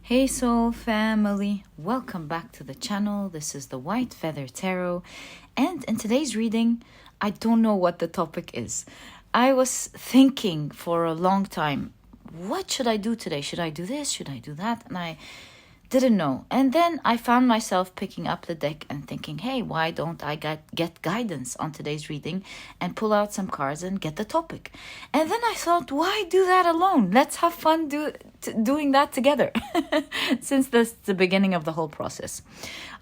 Hey soul family, welcome back to the channel. This is the White Feather Tarot, and in today's reading, I don't know what the topic is. I was thinking for a long time, what should I do today? Should I do this? Should I do that? And I didn't know. And then I found myself picking up the deck and thinking, hey, why don't I get guidance on today's reading and pull out some cards and get the topic? And then I thought, why do that alone? Let's have fun doing that together since this is the beginning of the whole process.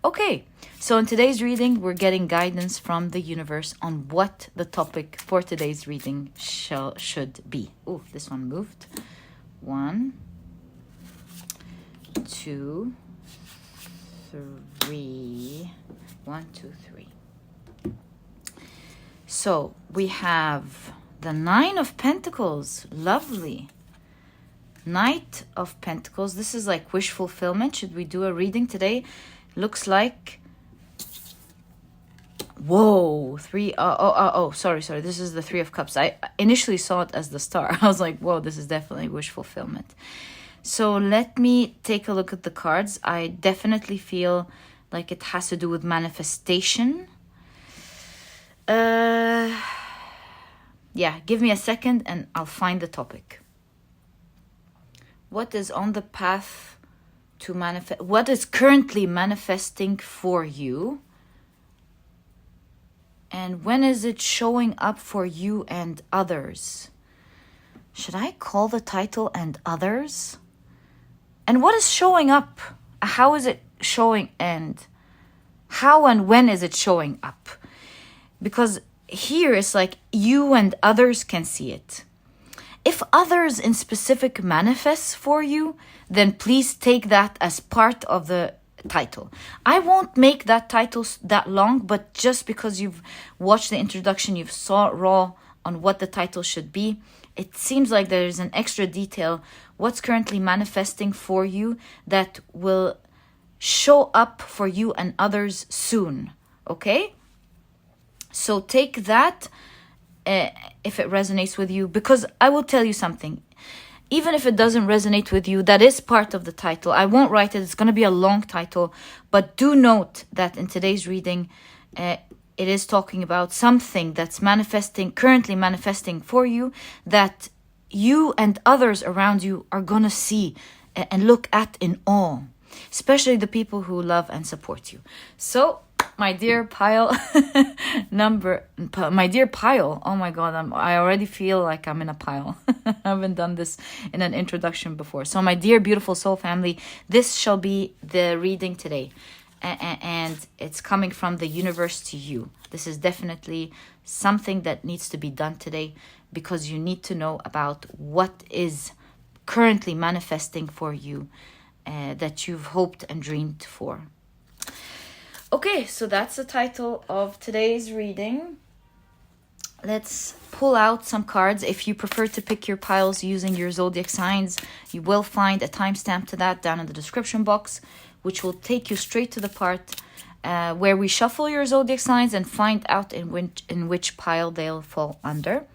Okay, so in today's reading, we're getting guidance from the universe on what the topic for today's reading should be. Oh, this one moved. 1, 2, 3. 1, 2, 3. So we have the 9 of Pentacles. Lovely. Knight of Pentacles. This is like wish fulfillment. Should we do a reading today? Looks like, whoa, 3. Sorry. This is the 3 of Cups. I initially saw it as the Star. I was like, whoa, this is definitely wish fulfillment. So let me take a look at the cards. I definitely feel like it has to do with manifestation. Yeah, give me a second and I'll find the topic. What is on the path to manifest? What is currently manifesting for you? And when is it showing up for you and others? Should I call the title "and others"? And what is showing up? How is it showing, and how and when is it showing up? Because here it's like you and others can see it. If others in specific manifests for you, then please take that as part of the title. I won't make that title that long, but just because you've watched the introduction, you've saw raw on what the title should be, it seems like there's an extra detail, what's currently manifesting for you that will show up for you and others soon, okay? So take that if it resonates with you, because I will tell you something. Even if it doesn't resonate with you, that is part of the title. I won't write it. It's going to be a long title. But do note that in today's reading, it is talking about something that's currently manifesting for you, that you and others around you are going to see and look at in awe, especially the people who love and support you. So, my dear pile, my dear pile, oh my God, I already feel like I'm in a pile. I haven't done this in an introduction before. So my dear beautiful soul family, this shall be the reading today. And it's coming from the universe to you. This is definitely something that needs to be done today, because you need to know about what is currently manifesting for you that you've hoped and dreamed for. Okay, so that's the title of today's reading. Let's pull out some cards. If you prefer to pick your piles using your zodiac signs, you will find a timestamp to that down in the description box, which will take you straight to the part where we shuffle your zodiac signs and find out in which pile they'll fall under.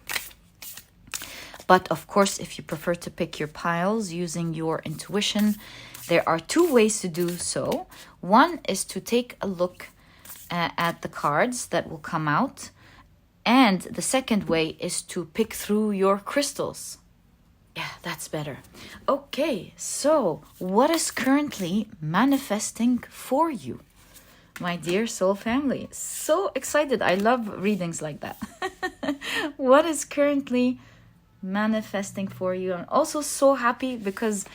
But of course, if you prefer to pick your piles using your intuition, there are 2 ways to do so. One is to take a look at the cards that will come out. And the second way is to pick through your crystals. Yeah, that's better. Okay, so what is currently manifesting for you, my dear soul family? So excited. I love readings like that. What is currently manifesting for you? I'm also so happy because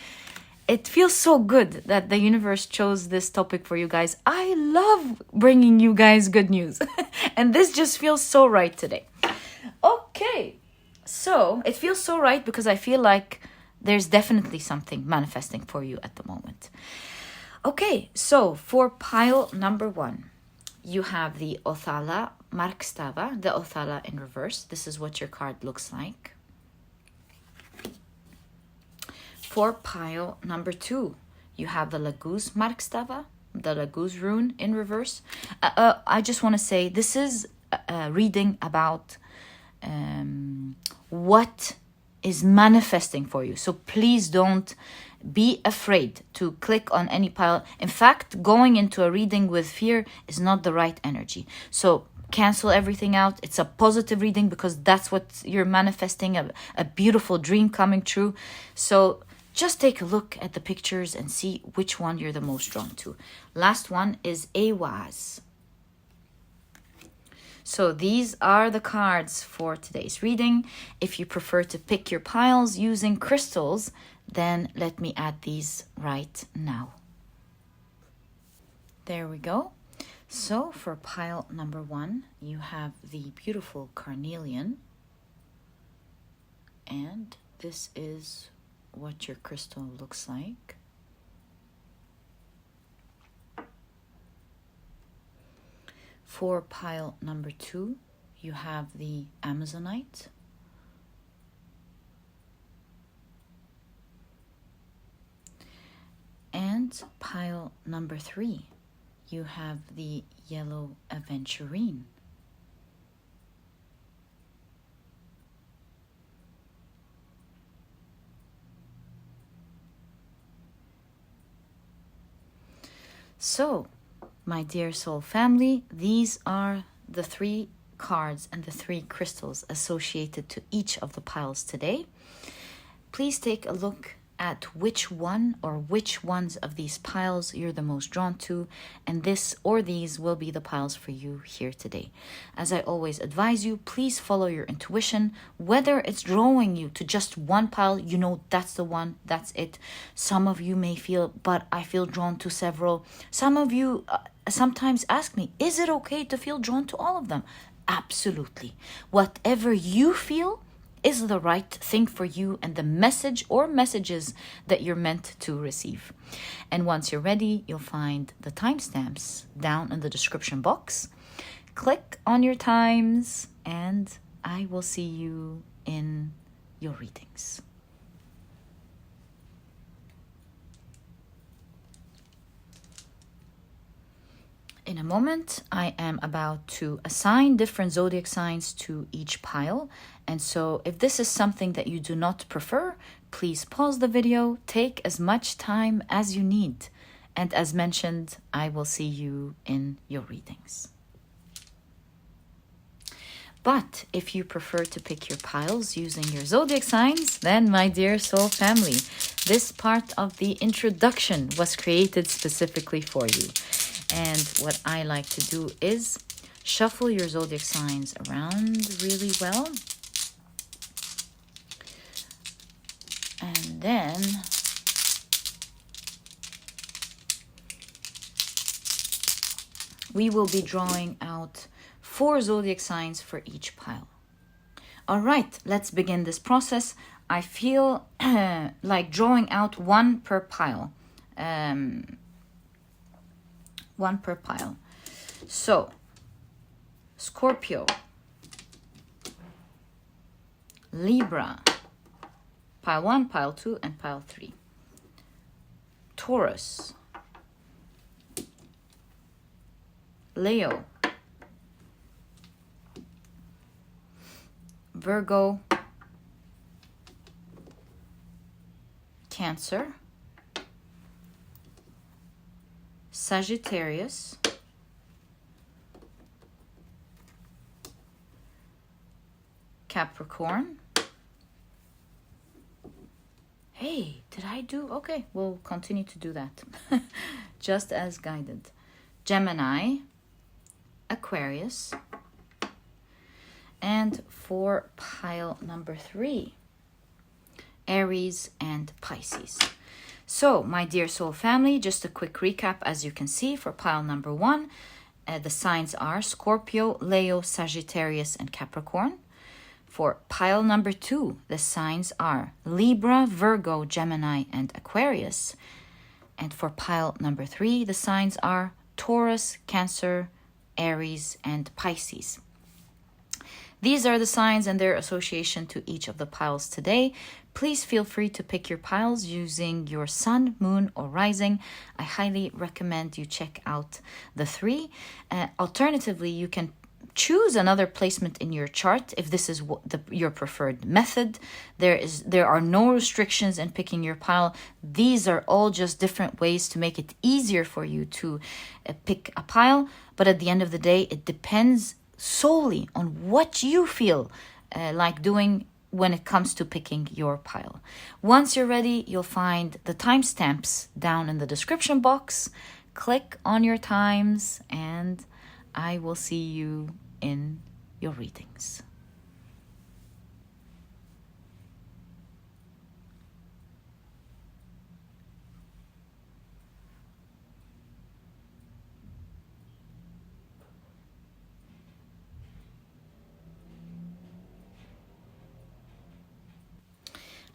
it feels so good that the universe chose this topic for you guys. I love bringing you guys good news. And this just feels so right today. Okay, so it feels so right because I feel like there's definitely something manifesting for you at the moment. Okay, so for pile number 1, you have the Othala Markstava, the Othala in reverse. This is what your card looks like. For pile number 2, you have the Laguz Markstava, the Laguz rune in reverse. I just want to say this is a reading about what is manifesting for you. So please don't be afraid to click on any pile. In fact, going into a reading with fear is not the right energy. So cancel everything out. It's a positive reading because that's what you're manifesting, a beautiful dream coming true. So just take a look at the pictures and see which one you're the most drawn to. Last one is Awaz. So these are the cards for today's reading. If you prefer to pick your piles using crystals, then let me add these right now. There we go. So for pile number 1, you have the beautiful Carnelian. And this is what your crystal looks like. For pile number 2, you have the Amazonite. And pile number 3, you have the yellow Aventurine. So, my dear soul family, these are the 3 cards and the 3 crystals associated to each of the piles today. Please take a look at which one or which ones of these piles you're the most drawn to, and this or these will be the piles for you here today. As I always advise you, please follow your intuition. Whether it's drawing you to just one pile, you know that's the one, that's it. Some of you may feel, but I feel drawn to several. Some of you sometimes ask me, is it okay to feel drawn to all of them? Absolutely. Whatever you feel is the right thing for you and the message or messages that you're meant to receive. And once you're ready, you'll find the timestamps down in the description box. Click on your times and I will see you in your readings. In a moment, I am about to assign different zodiac signs to each pile. And so if this is something that you do not prefer, please pause the video, take as much time as you need. And as mentioned, I will see you in your readings. But if you prefer to pick your piles using your zodiac signs, then my dear soul family, this part of the introduction was created specifically for you. And what I like to do is shuffle your zodiac signs around really well. And then we will be drawing out 4 zodiac signs for each pile. All right, let's begin this process. I feel like drawing out 1 per pile. 1 per pile. So, Scorpio, Libra, pile 1, pile 2, and pile 3. Taurus, Leo, Virgo, Cancer, Sagittarius, Capricorn. Hey, did I do? Okay, we'll continue to do that. Just as guided. Gemini, Aquarius, and for pile number 3, Aries and Pisces. So, my dear soul family, just a quick recap. As you can see, for pile number 1, the signs are Scorpio, Leo, Sagittarius, and Capricorn. For pile number 2, the signs are Libra, Virgo, Gemini, and Aquarius. And for pile number 3, the signs are Taurus, Cancer, Aries, and Pisces. These are the signs and their association to each of the piles today. Please feel free to pick your piles using your sun, moon, or rising. I highly recommend you check out the 3. Alternatively, you can choose another placement in your chart if this is your preferred method. There are no restrictions in picking your pile. These are all just different ways to make it easier for you to pick a pile. But at the end of the day, it depends solely on what you feel like doing when it comes to picking your pile. Once you're ready, you'll find the timestamps down in the description box. Click on your times and I will see you in your readings.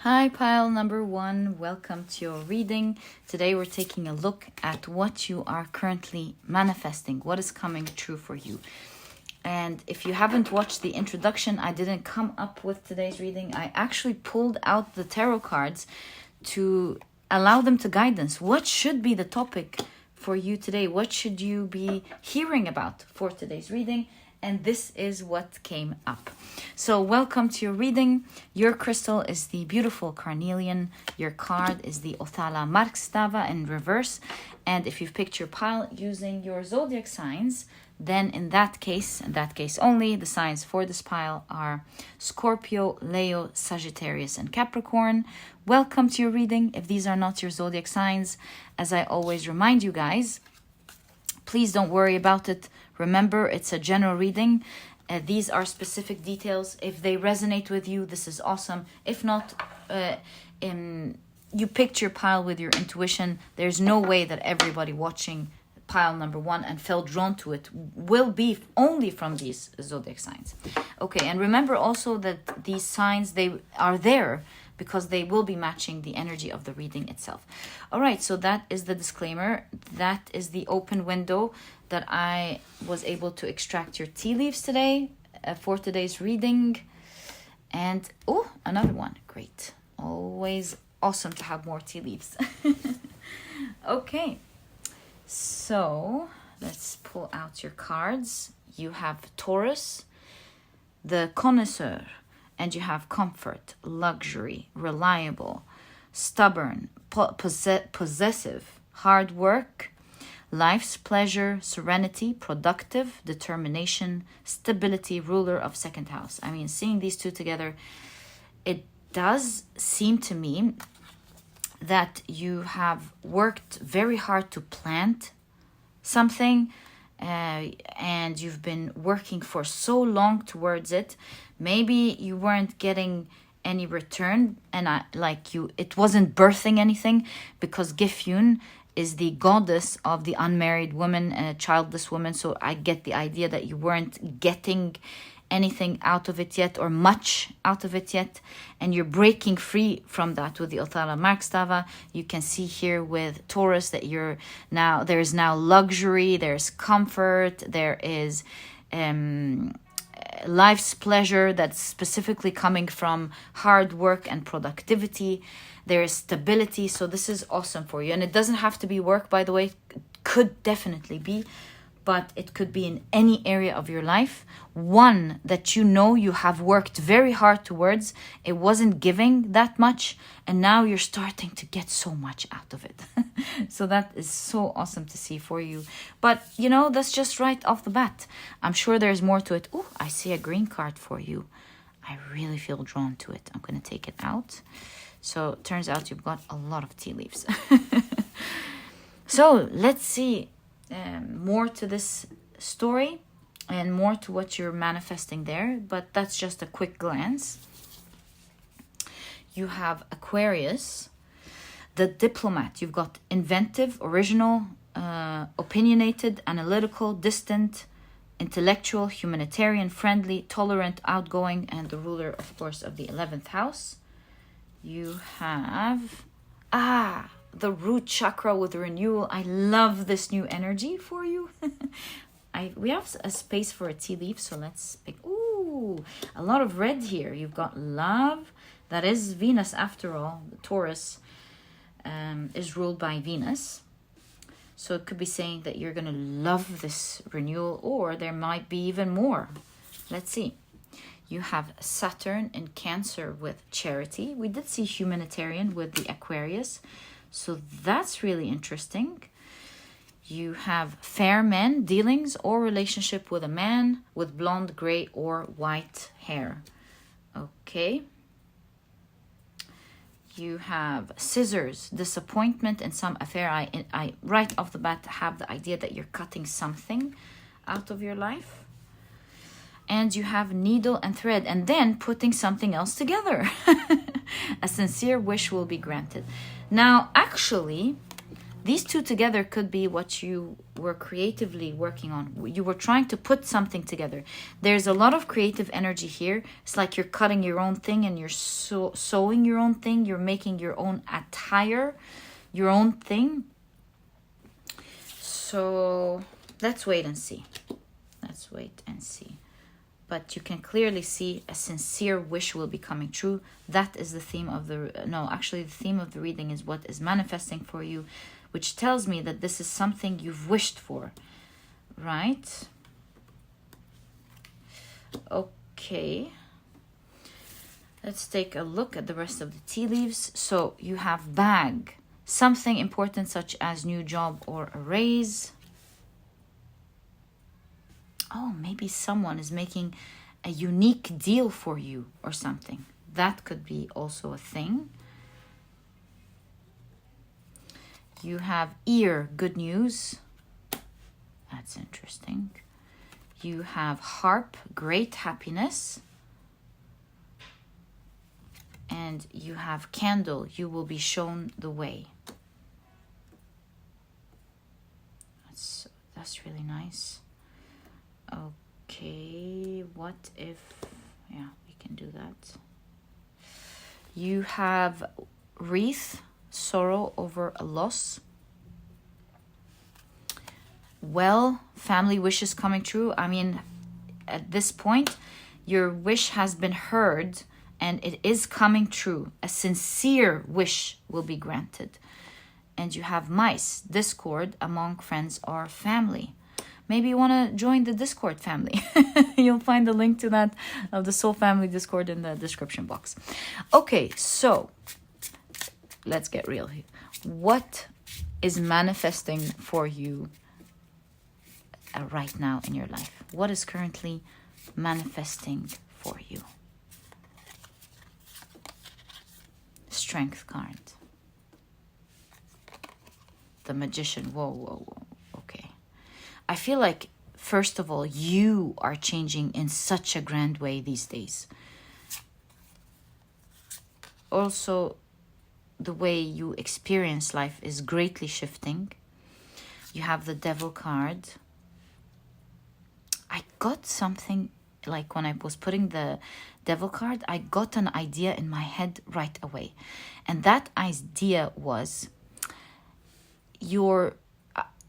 Hi, pile number 1. Welcome to your reading. Today we're taking a look at what you are currently manifesting, what is coming true for you. And if you haven't watched the introduction, I didn't come up with today's reading. I actually pulled out the tarot cards to allow them to guide us. What should be the topic for you today? What should you be hearing about for today's reading? And this is what came up. So welcome to your reading. Your crystal is the beautiful Carnelian. Your card is the Othala Markstava in reverse. And if you've picked your pile using your zodiac signs, then in that case, and that case only, the signs for this pile are Scorpio, Leo, Sagittarius, and Capricorn. Welcome to your reading. If these are not your zodiac signs, as I always remind you guys, please don't worry about it. Remember, it's a general reading. These are specific details. If they resonate with you, this is awesome. If not, you picked your pile with your intuition. There's no way that everybody watching pile number 1 and felt drawn to it will be only from these zodiac signs. Okay, and remember also that these signs, they are there because they will be matching the energy of the reading itself. All right, so that is the disclaimer. That is the open window that I was able to extract your tea leaves today for today's reading. And, oh, another one. Great. Always awesome to have more tea leaves. Okay, so let's pull out your cards. You have Taurus, the connoisseur, and you have comfort, luxury, reliable, stubborn, possessive, hard work, life's pleasure, serenity, productive, determination, stability, ruler of second house. I mean, seeing these two together, it does seem to me that you have worked very hard to plant something, and you've been working for so long towards it. Maybe you weren't getting any return, and it wasn't birthing anything, because Gifyun is the goddess of the unmarried woman and a childless woman. So I get the idea that you weren't getting anything out of it yet, or much out of it yet, and you're breaking free from that with the Othala Markstava. You can see here with Taurus that there's now luxury, there's comfort, there is life's pleasure that's specifically coming from hard work and productivity. There is stability. So this is awesome for you. And it doesn't have to be work, by the way. It could definitely be, but it could be in any area of your life. One that you have worked very hard towards. It wasn't giving that much, and now you're starting to get so much out of it. So that is so awesome to see for you. But, that's just right off the bat. I'm sure there's more to it. Oh, I see a green card for you. I really feel drawn to it. I'm going to take it out. So it turns out you've got a lot of tea leaves. So let's see more to this story and more to what you're manifesting there. But that's just a quick glance. You have Aquarius, the diplomat. You've got inventive, original, opinionated, analytical, distant, intellectual, humanitarian, friendly, tolerant, outgoing, and the ruler, of course, of the 11th house. You have the root chakra with renewal. I love this new energy for you. We have a space for a tea leaf, so let's pick. Ooh, a lot of red here. You've got love. That is Venus after all. The Taurus is ruled by Venus. So it could be saying that you're going to love this renewal, or there might be even more. Let's see. You have Saturn in Cancer with charity. We did see humanitarian with the Aquarius. So that's really interesting. You have fair men, dealings or relationship with a man with blonde, gray or white hair. Okay. You have Scissors, disappointment in some affair. I right off the bat have the idea that you're cutting something out of your life. And you have Needle and Thread, and then putting something else together. A sincere wish will be granted. Now, actually, these two together could be what you were creatively working on. You were trying to put something together. There's a lot of creative energy here. It's like you're cutting your own thing and you're sewing your own thing. You're making your own attire, your own thing. So let's wait and see. Let's wait and see. But you can clearly see a sincere wish will be coming true. That is the theme of the... No, actually the theme of the reading is what is manifesting for you, which tells me that this is something you've wished for, right? Okay. Let's take a look at the rest of the tea leaves. So you have bag, something important such as new job or a raise. Oh, maybe someone is making a unique deal for you or something. That could be also a thing. You have ear, good news. That's interesting. You have harp, great happiness. And you have candle, you will be shown the way. That's really nice. Okay, what if... Yeah, we can do that. You have wreath, sorrow over a loss. Well, family wishes coming true. I mean, at this point, your wish has been heard and it is coming true. A sincere wish will be granted. And you have mice, discord among friends or family. Maybe you want to join the Discord family. You'll find the link to that, of the Soul Family Discord, in the description box. Okay, so let's get real here. What is manifesting for you right now in your life? What is currently manifesting for you? Strength card. The Magician. Whoa, whoa, whoa. Okay. I feel like, first of all, you are changing in such a grand way these days. Also, the way you experience life is greatly shifting. You have the Devil card. I got something, like when I was putting the Devil card, I got an idea in my head right away. And that idea was your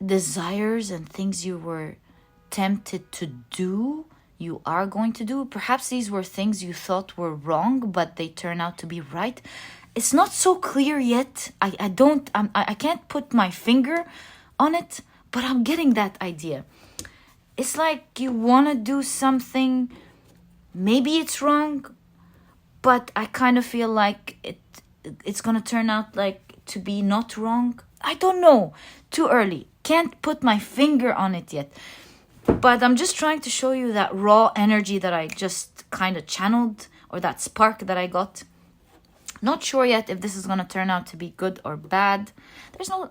desires and things you were tempted to do, you are going to do. Perhaps these were things you thought were wrong, but they turn out to be right. It's not so clear yet. I can't put my finger on it, but I'm getting that idea. It's like you want to do something, maybe it's wrong, but I kind of feel like it's going to turn out like to be not wrong. I don't know. Too early. Can't put my finger on it yet. But I'm just trying to show you that raw energy that I just kind of channeled, or that spark that I got. Not sure yet if this is going to turn out to be good or bad. There's no,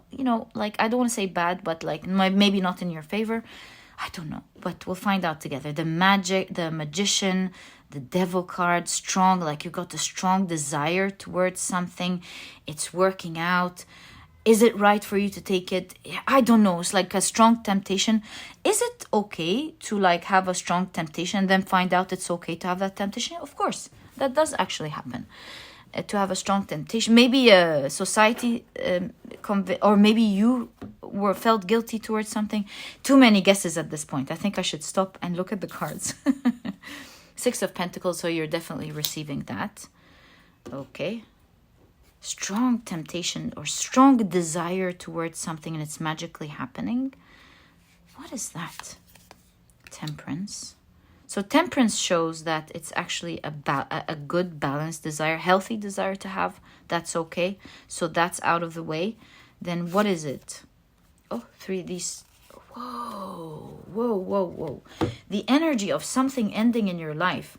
like, I don't want to say bad, but like maybe not in your favor. I don't know, but we'll find out together. The Magician, the Devil card, strong, like you got a strong desire towards something. It's working out. Is it right for you to take it? I don't know. It's like a strong temptation. Is it okay to like have a strong temptation and then find out it's okay to have that temptation? Of course, that does actually happen. To have a strong temptation. Maybe a society, or maybe you felt guilty towards something. Too many guesses at this point. I think I should stop and look at the cards. 6 of Pentacles, so you're definitely receiving that. Okay. strong temptation or strong desire towards something and it's magically happening. What is that? Temperance. So temperance shows that it's actually a good balanced desire, healthy desire to have. That's okay. So that's out of the way. Then what is it? Oh, three, these. Whoa, whoa, whoa, whoa. The energy of something ending in your life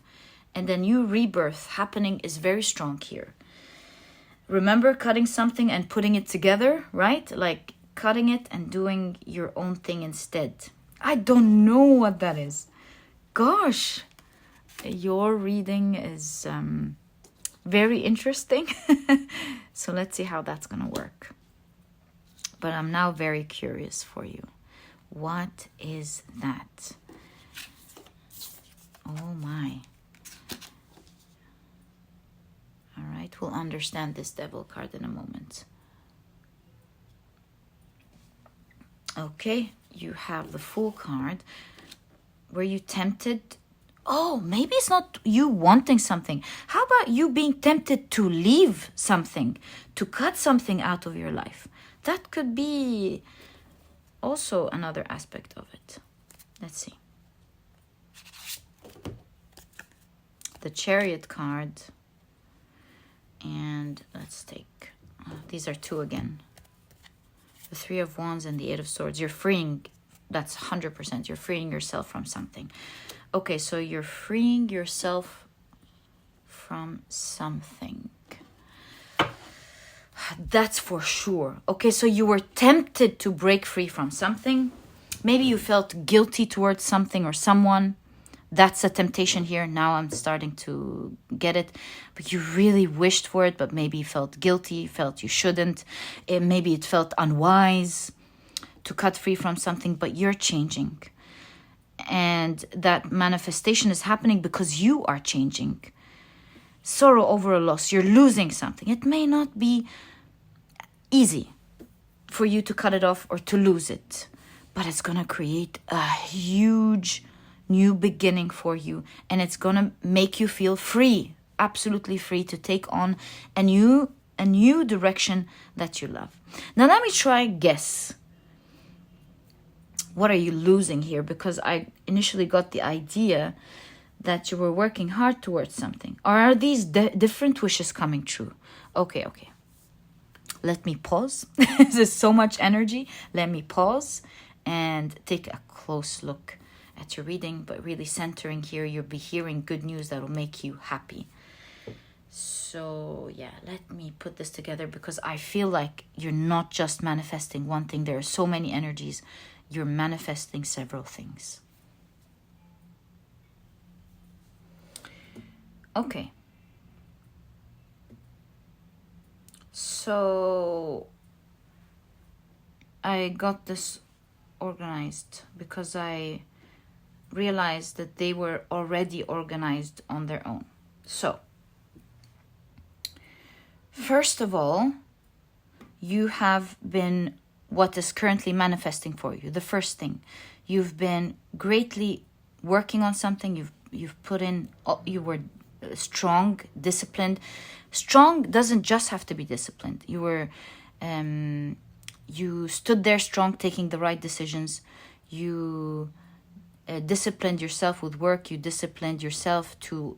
and then new rebirth happening is very strong here. Remember cutting something and putting it together, right? Like cutting it and doing your own thing instead. I don't know what that is. Gosh, your reading is very interesting. So let's see how that's going to work. But I'm now very curious for you. What is that? Oh my. All right, we'll understand this devil card in a moment. Okay, you have the Fool card. Were you tempted? Oh, maybe it's not you wanting something. How about you being tempted to leave something, to cut something out of your life? That could be also another aspect of it. Let's see. The Chariot card. And let's take, these are two again. The Three of Wands and the Eight of Swords. You're freeing, that's 100%. You're freeing yourself from something. Okay, so you're freeing yourself from something. That's for sure. Okay, so you were tempted to break free from something. Maybe you felt guilty towards something or someone. That's a temptation here. Now I'm starting to get it. But you really wished for it, but maybe you felt guilty, felt you shouldn't. Maybe it felt unwise to cut free from something, but you're changing. And that manifestation is happening because you are changing. Sorrow over a loss. You're losing something. It may not be easy for you to cut it off or to lose it, but it's going to create a huge new beginning for you, and it's going to make you feel free, absolutely free to take on a new direction that you love. Now let me try guess. What are you losing here? Because I initially got the idea that you were working hard towards something. Or are these different wishes coming true? Okay. Let me pause. There's so much energy. Let me pause and take a close look at your reading, but really centering here. You'll be hearing good news that will make you happy. So yeah, let me put this together because I feel like you're not just manifesting one thing. There are so many energies. You're manifesting several things. Okay. So I got this organized because I realized that they were already organized on their own. So, first of all, you have been what is currently manifesting for you. The first thing, you've been greatly working on something. You've put in, you were strong, disciplined. Strong doesn't just have to be disciplined. You were, you stood there strong, taking the right decisions. You disciplined yourself with work. You disciplined yourself to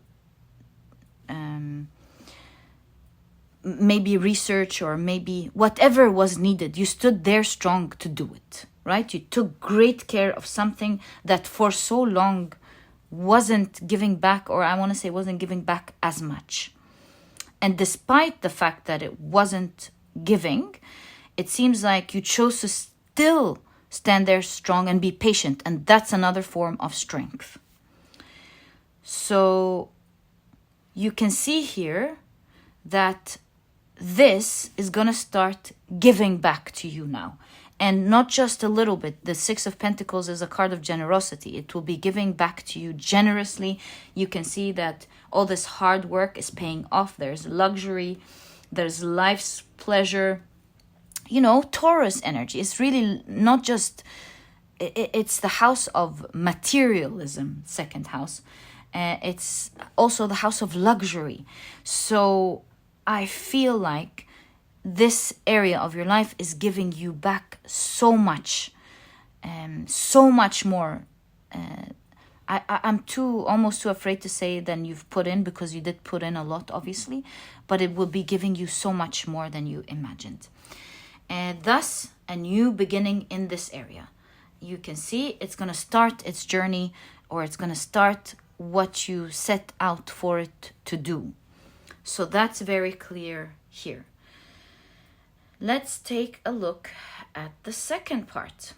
maybe research or maybe whatever was needed. You stood there strong to do it, right? You took great care of something that for so long wasn't giving back, or I want to say wasn't giving back as much. And despite the fact that it wasn't giving, it seems like you chose to still stand there strong and be patient. And that's another form of strength. So you can see here that this is going to start giving back to you now. And not just a little bit. The Six of Pentacles is a card of generosity. It will be giving back to you generously. You can see that all this hard work is paying off. There's luxury. There's life's pleasure. You know, Taurus energy. It's really not just... It's the house of materialism, second house. It's also the house of luxury. So I feel like this area of your life is giving you back so much more. I'm almost too afraid to say than you've put in, because you did put in a lot, obviously, but it will be giving you so much more than you imagined. And thus, a new beginning in this area. You can see it's going to start its journey, or it's going to start what you set out for it to do. So that's very clear here. Let's take a look at the second part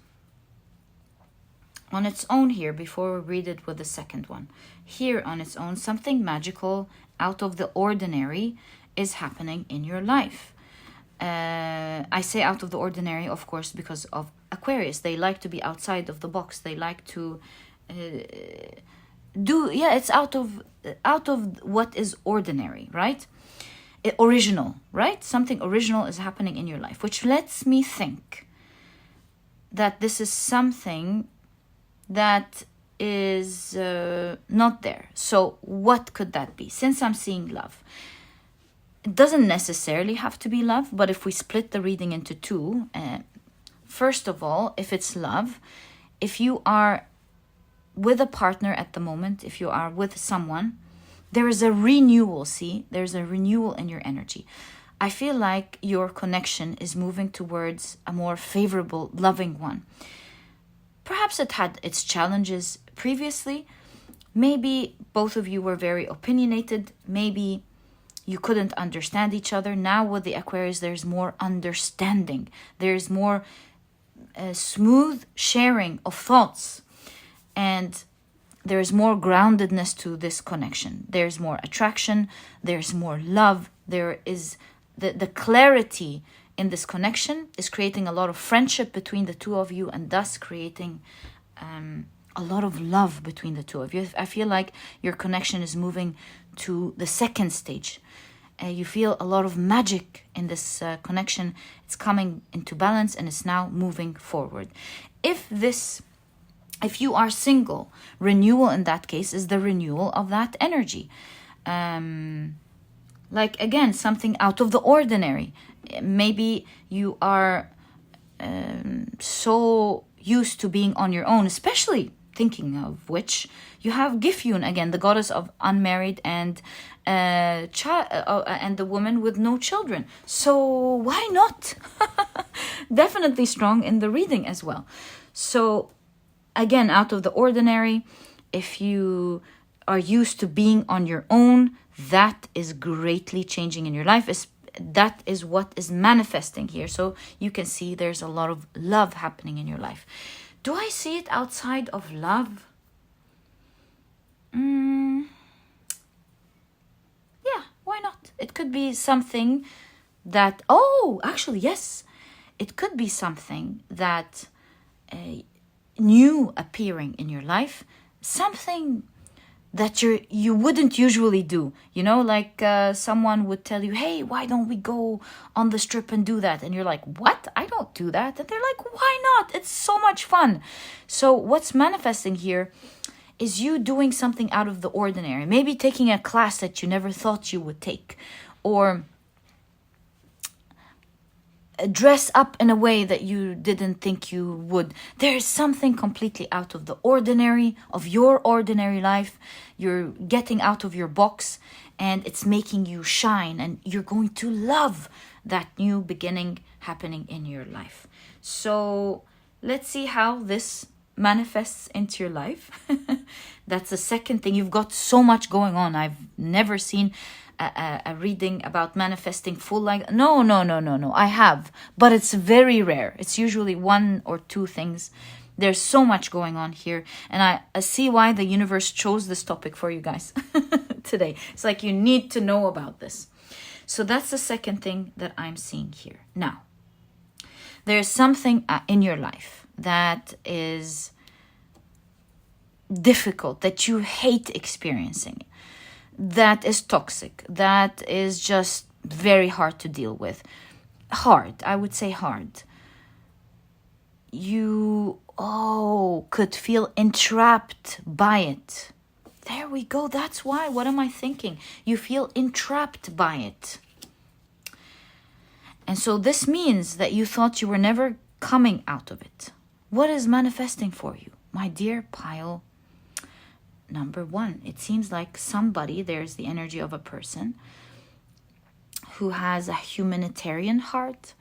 on its own here before we read it with the second one. Here on its own, something magical, out of the ordinary, is happening in your life. I say out of the ordinary, of course, because of Aquarius. They like to be outside of the box. They like to it's out of what is ordinary, right? Original, right? Something original is happening in your life, which lets me think that this is something that is not there. So what could that be? Since I'm seeing love, it doesn't necessarily have to be love, but if we split the reading into two, first of all, if it's love, if you are with a partner at the moment, if you are with someone, there is a renewal, there's a renewal in your energy. I feel like your connection is moving towards a more favorable, loving one. Perhaps it had its challenges previously. Maybe both of you were very opinionated. Maybe you couldn't understand each other. Now with the Aquarius, there's more understanding. There's more smooth sharing of thoughts. And there's more groundedness to this connection. There's more attraction. There's more love. There is the clarity in this connection is creating a lot of friendship between the two of you, and thus creating a lot of love between the two of you. I feel like your connection is moving to the second stage. You feel a lot of magic in this connection. It's coming into balance and it's now moving forward. If you are single, renewal in that case is the renewal of that energy. Like, again, something out of the ordinary. Maybe you are so used to being on your own, especially thinking of which you have Gifyun, again, the goddess of unmarried and the woman with no children. So why not? Definitely strong in the reading as well. So again, out of the ordinary, if you are used to being on your own, that is greatly changing in your life. That is what is manifesting here. So you can see there's a lot of love happening in your life. Do I see it outside of love? Yeah, why not? It could be something that, actually, yes. It could be something that new appearing in your life, something that you wouldn't usually do. You know, like someone would tell you, hey, why don't we go on the strip and do that? And you're like, what? I don't do that. And they're like, why not? It's so much fun. So what's manifesting here is you doing something out of the ordinary. Maybe taking a class that you never thought you would take. Or dress up in a way that you didn't think you would. There's something completely out of the ordinary, of your ordinary life. You're getting out of your box and it's making you shine, and you're going to love that new beginning happening in your life. So let's see how this manifests into your life. That's the second thing. You've got so much going on. I've never seen a reading about manifesting full like no I have, but it's very rare. It's usually one or two things. There's so much going on here, and I see why the universe chose this topic for you guys today. It's like you need to know about this. So that's the second thing that I'm seeing here. Now, there's something in your life that is difficult, that you hate experiencing, that is toxic, that is just very hard to deal with. I would say hard. You could feel entrapped by it. There we go. That's why. What am I thinking? You feel entrapped by it. And so this means that you thought you were never coming out of it. What is manifesting for you? My dear pile number 1, it seems like somebody, there's the energy of a person who has a humanitarian heart,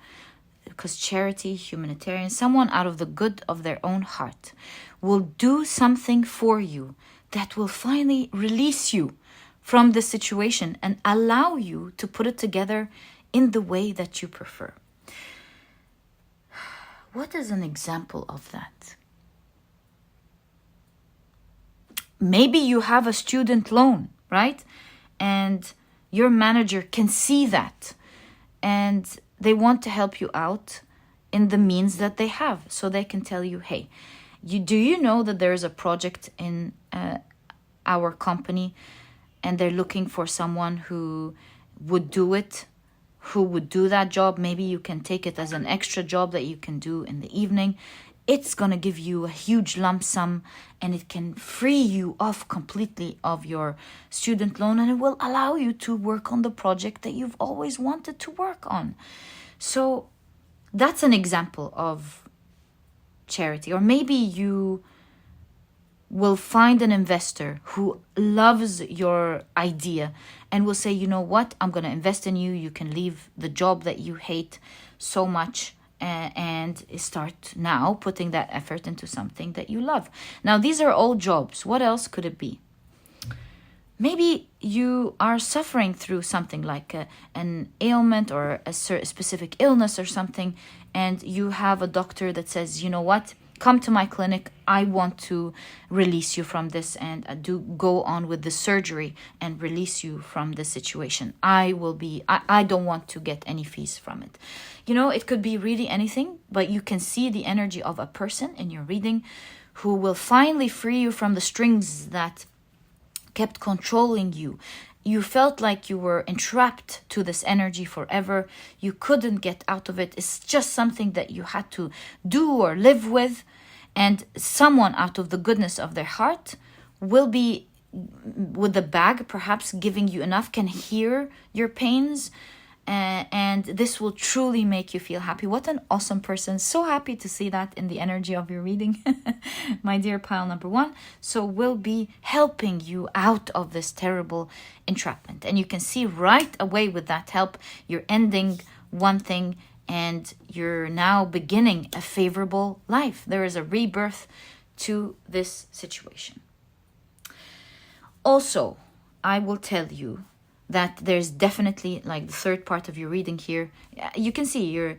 because charity, humanitarian, someone out of the good of their own heart will do something for you that will finally release you from the situation and allow you to put it together in the way that you prefer. What is an example of that? Maybe you have a student loan, right? And your manager can see that and they want to help you out in the means that they have. So they can tell you, hey, do you know that there is a project in our company and they're looking for someone who would do it, who would do that job. Maybe you can take it as an extra job that you can do in the evening. It's going to give you a huge lump sum and it can free you off completely of your student loan, and it will allow you to work on the project that you've always wanted to work on. So that's an example of charity. Or maybe you will find an investor who loves your idea and will say, you know what, I'm going to invest in you. You can leave the job that you hate so much and start now putting that effort into something that you love. Now, these are all jobs. What else could it be? Maybe you are suffering through something like an ailment or a specific illness or something, and you have a doctor that says, you know what, come to my clinic. I want to release you from this and go on with the surgery and release you from the situation. I don't want to get any fees from it. You know, it could be really anything, but you can see the energy of a person in your reading who will finally free you from the strings that kept controlling you. You felt like you were entrapped to this energy forever. You couldn't get out of it. It's just something that you had to do or live with. And someone out of the goodness of their heart will be with the bag, perhaps giving you enough, can hear your pains. And this will truly make you feel happy. What an awesome person. So happy to see that in the energy of your reading, my dear pile number 1. So we'll be helping you out of this terrible entrapment. And you can see right away with that help, you're ending one thing and you're now beginning a favorable life. There is a rebirth to this situation. Also, I will tell you that there's definitely, like the third part of your reading here, you can see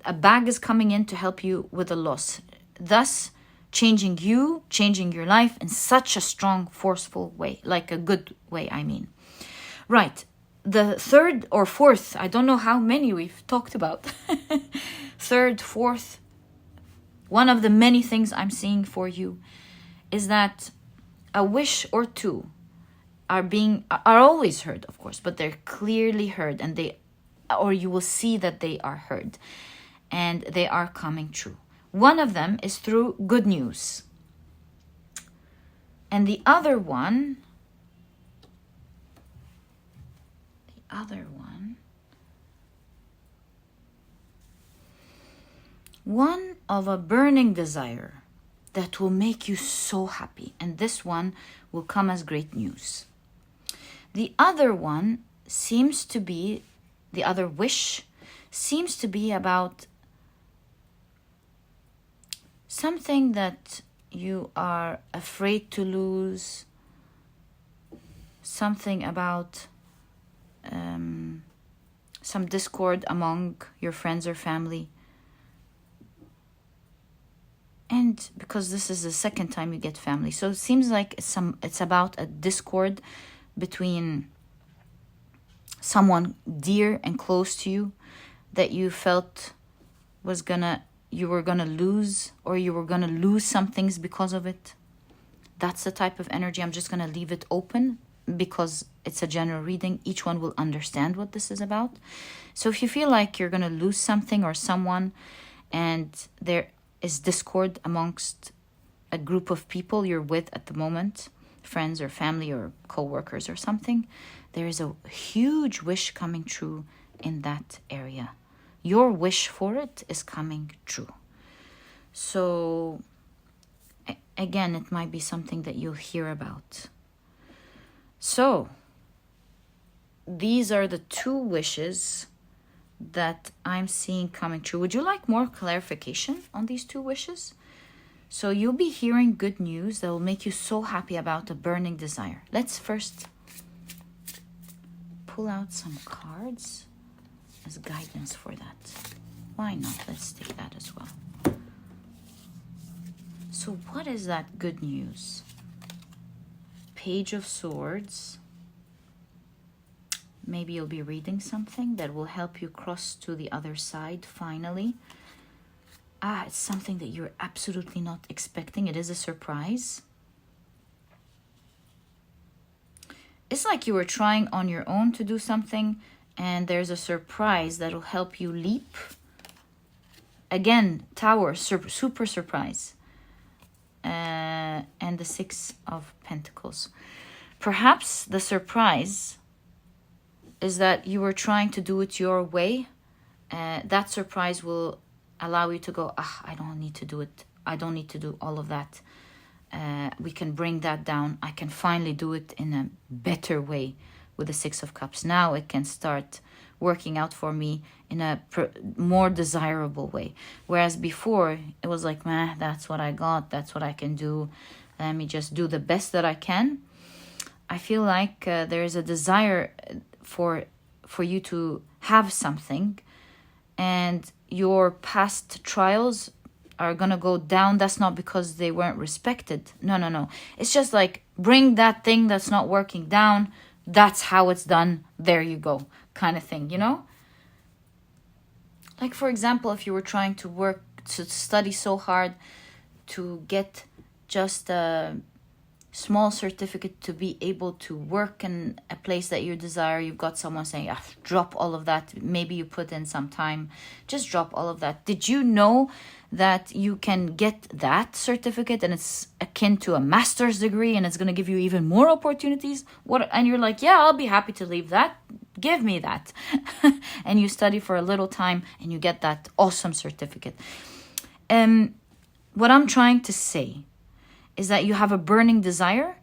a bag is coming in to help you with a loss, thus changing your life in such a strong, forceful way, like a good way, I mean. Right, the third or fourth, I don't know how many we've talked about, third, fourth, one of the many things I'm seeing for you is that a wish or two are always heard, of course, but they're clearly heard, and you will see that they are heard and they are coming true. One of them is through good news, and the other one one of a burning desire that will make you so happy, and this one will come as great news. The other one the other wish seems to be about something that you are afraid to lose, something about some discord among your friends or family. And because this is the second time you get family, so it seems like it's about a discord between someone dear and close to you that you felt you were gonna lose, or you were gonna lose some things because of it. That's the type of energy. I'm just gonna leave it open because it's a general reading. Each one will understand what this is about. So if you feel like you're gonna lose something or someone, and there is discord amongst a group of people you're with at the moment, friends or family or co-workers or something, there is a huge wish coming true in that area Your wish for it is coming true. So again, it might be something that you'll hear about. So these are the 2 wishes that I'm seeing coming true. Would you like more clarification on these 2 wishes? So you'll be hearing good news that will make you so happy about a burning desire. Let's first pull out some cards as guidance for that. Why not? Let's take that as well. So what is that good news? Page of Swords. Maybe you'll be reading something that will help you cross to the other side finally. It's something that you're absolutely not expecting. It is a surprise. It's like you were trying on your own to do something and there's a surprise that will help you leap. Again, Tower, super surprise. And the 6 of Pentacles. Perhaps the surprise is that you were trying to do it your way. That surprise will allow you to go, I don't need to do it. I don't need to do all of that. We can bring that down. I can finally do it in a better way with the 6 of Cups. Now it can start working out for me in a more desirable way. Whereas before, it was like, that's what I got. That's what I can do. Let me just do the best that I can. I feel like there is a desire for you to have something, and your past trials are gonna go down. That's not because they weren't respected. No. It's just like, bring that thing that's not working down. That's how it's done. There you go, kind of thing, you know? Like, for example, if you were trying to study so hard to get just a small certificate to be able to work in a place that you desire, you've got someone saying, drop all of that. Maybe you put in some time, just drop all of that. Did you know that you can get that certificate and it's akin to a master's degree and it's going to give you even more opportunities? And you're like, yeah, I'll be happy to leave that. Give me that. And you study for a little time and you get that awesome certificate. What I'm trying to say is that you have a burning desire,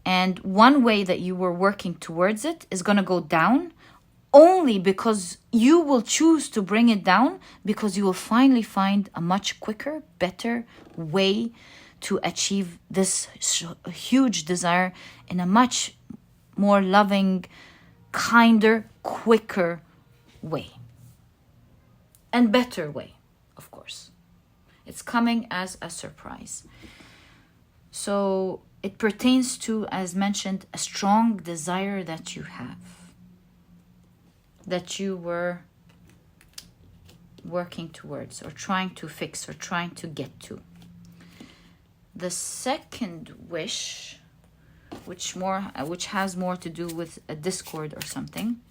and one way that you were working towards it is going to go down only because you will choose to bring it down, because you will finally find a much quicker, better way to achieve this huge desire in a much more loving, kinder, quicker way. And better way, of course. It's coming as a surprise. So it pertains to, as mentioned, a strong desire that you have, that you were working towards or trying to fix or trying to get to. The second wish, which has more to do with a discord or something.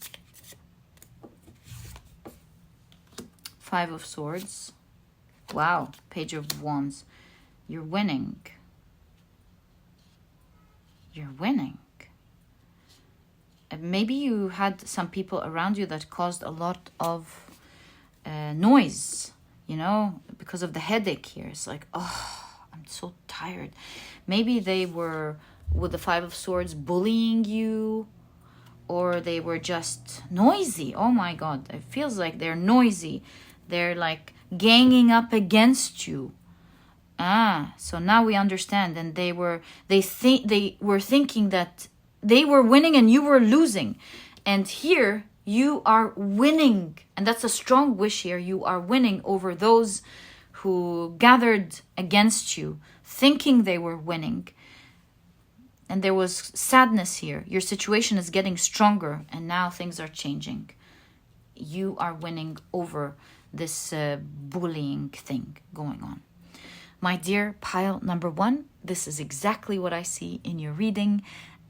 5 of Swords. Wow, Page of Wands. You're winning. You're winning. Maybe you had some people around you that caused a lot of noise, you know, because of the headache here. It's like, I'm so tired. Maybe they were, with the 5 of Swords, bullying you, or they were just noisy. Oh my God, it feels like they're noisy. They're like ganging up against you. So now we understand. And they were thinking that they were winning and you were losing. And here you are winning. And that's a strong wish here. You are winning over those who gathered against you, thinking they were winning. And there was sadness here. Your situation is getting stronger and now things are changing. You are winning over this bullying thing going on. My dear pile number 1, this is exactly what I see in your reading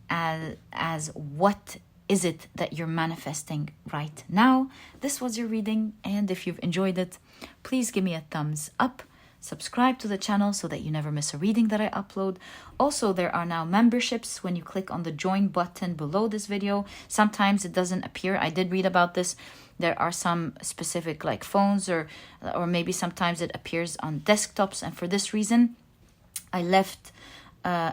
as what is it that you're manifesting right now. This was your reading, and if you've enjoyed it, please give me a thumbs up, subscribe to the channel so that you never miss a reading that I upload. Also, there are now memberships when you click on the join button below this video. Sometimes it doesn't appear. I did read about this. There are some specific like phones or maybe sometimes it appears on desktops, and for this reason I left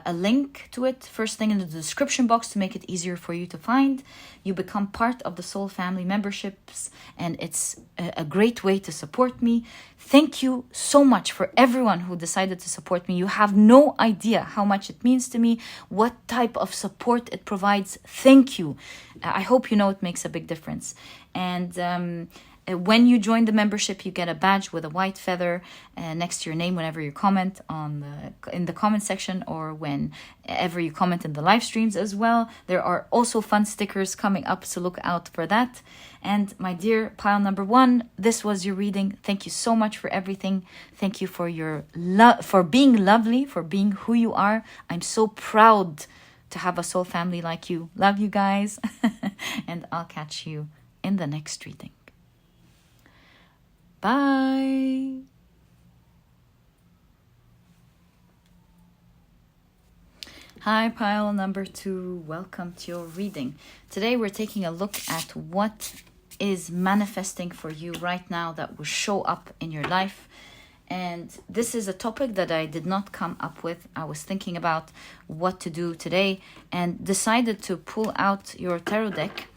a link to it first thing in the description box to make it easier for you to find. You become part of the Soul Family memberships, and it's a great way to support me. Thank you so much for everyone who decided to support me. You have no idea how much it means to me, what type of support it provides. Thank you. I hope you know it makes a big difference. And when you join the membership, you get a badge with a white feather next to your name whenever you comment in the comment section, or whenever you comment in the live streams as well. There are also fun stickers coming up, so look out for that. And my dear pile number 1, this was your reading. Thank you so much for everything. Thank you for your for being lovely, for being who you are. I'm so proud to have a soul family like you. Love you guys. And I'll catch you in the next reading. Bye. Hi, pile number 2. Welcome to your reading. Today we're taking a look at what is manifesting for you right now that will show up in your life. And this is a topic that I did not come up with. I was thinking about what to do today and decided to pull out your tarot deck.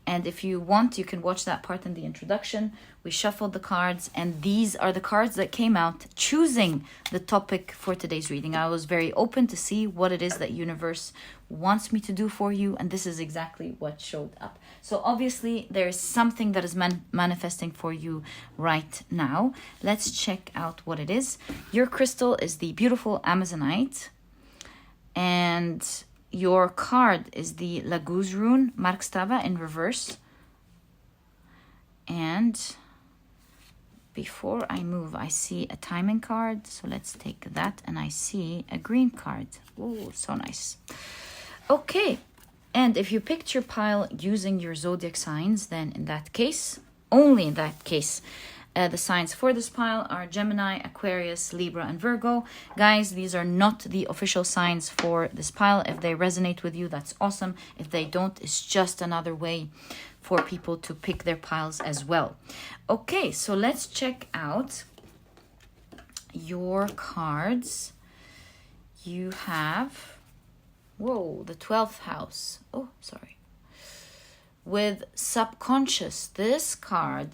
And if you want, you can watch that part in the introduction. We shuffled the cards, and these are the cards that came out choosing the topic for today's reading. I was very open to see what it is that universe wants me to do for you, and this is exactly what showed up. So obviously there's something that is manifesting for you right now. Let's check out what it is. Your crystal is the beautiful Amazonite, and your card is the Laguz rune, Markstava in reverse. And before I move, I see a timing card. So let's take that, and I see a green card. Oh, so nice. Okay. And if you picked your pile using your zodiac signs, then in that case, only in that case, the signs for this pile are Gemini, Aquarius, Libra, and Virgo. Guys, these are not the official signs for this pile. If they resonate with you, that's awesome. If they don't, it's just another way for people to pick their piles as well. Okay, so let's check out your cards. You have, whoa, the 12th house. Oh, sorry. With subconscious, this card,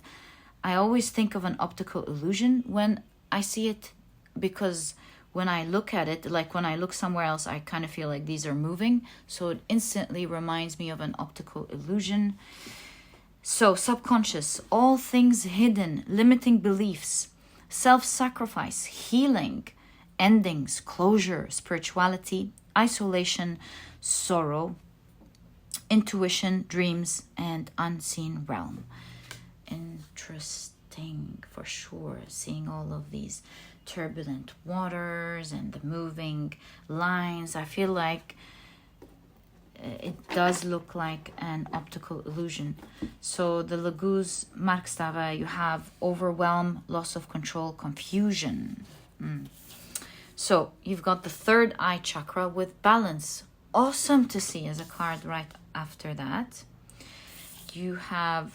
I always think of an optical illusion when I see it, because when I look at it, like when I look somewhere else, I kind of feel like these are moving. So it instantly reminds me of an optical illusion. So subconscious, all things hidden, limiting beliefs, self-sacrifice, healing, endings, closure, spirituality, isolation, sorrow, intuition, dreams, and unseen realm. Interesting for sure, seeing all of these turbulent waters and the moving lines. I feel like it does look like an optical illusion. So the Laguz Markstava, you have overwhelm, loss of control, confusion. So you've got the third eye chakra with balance. Awesome to see as a card right after that. You have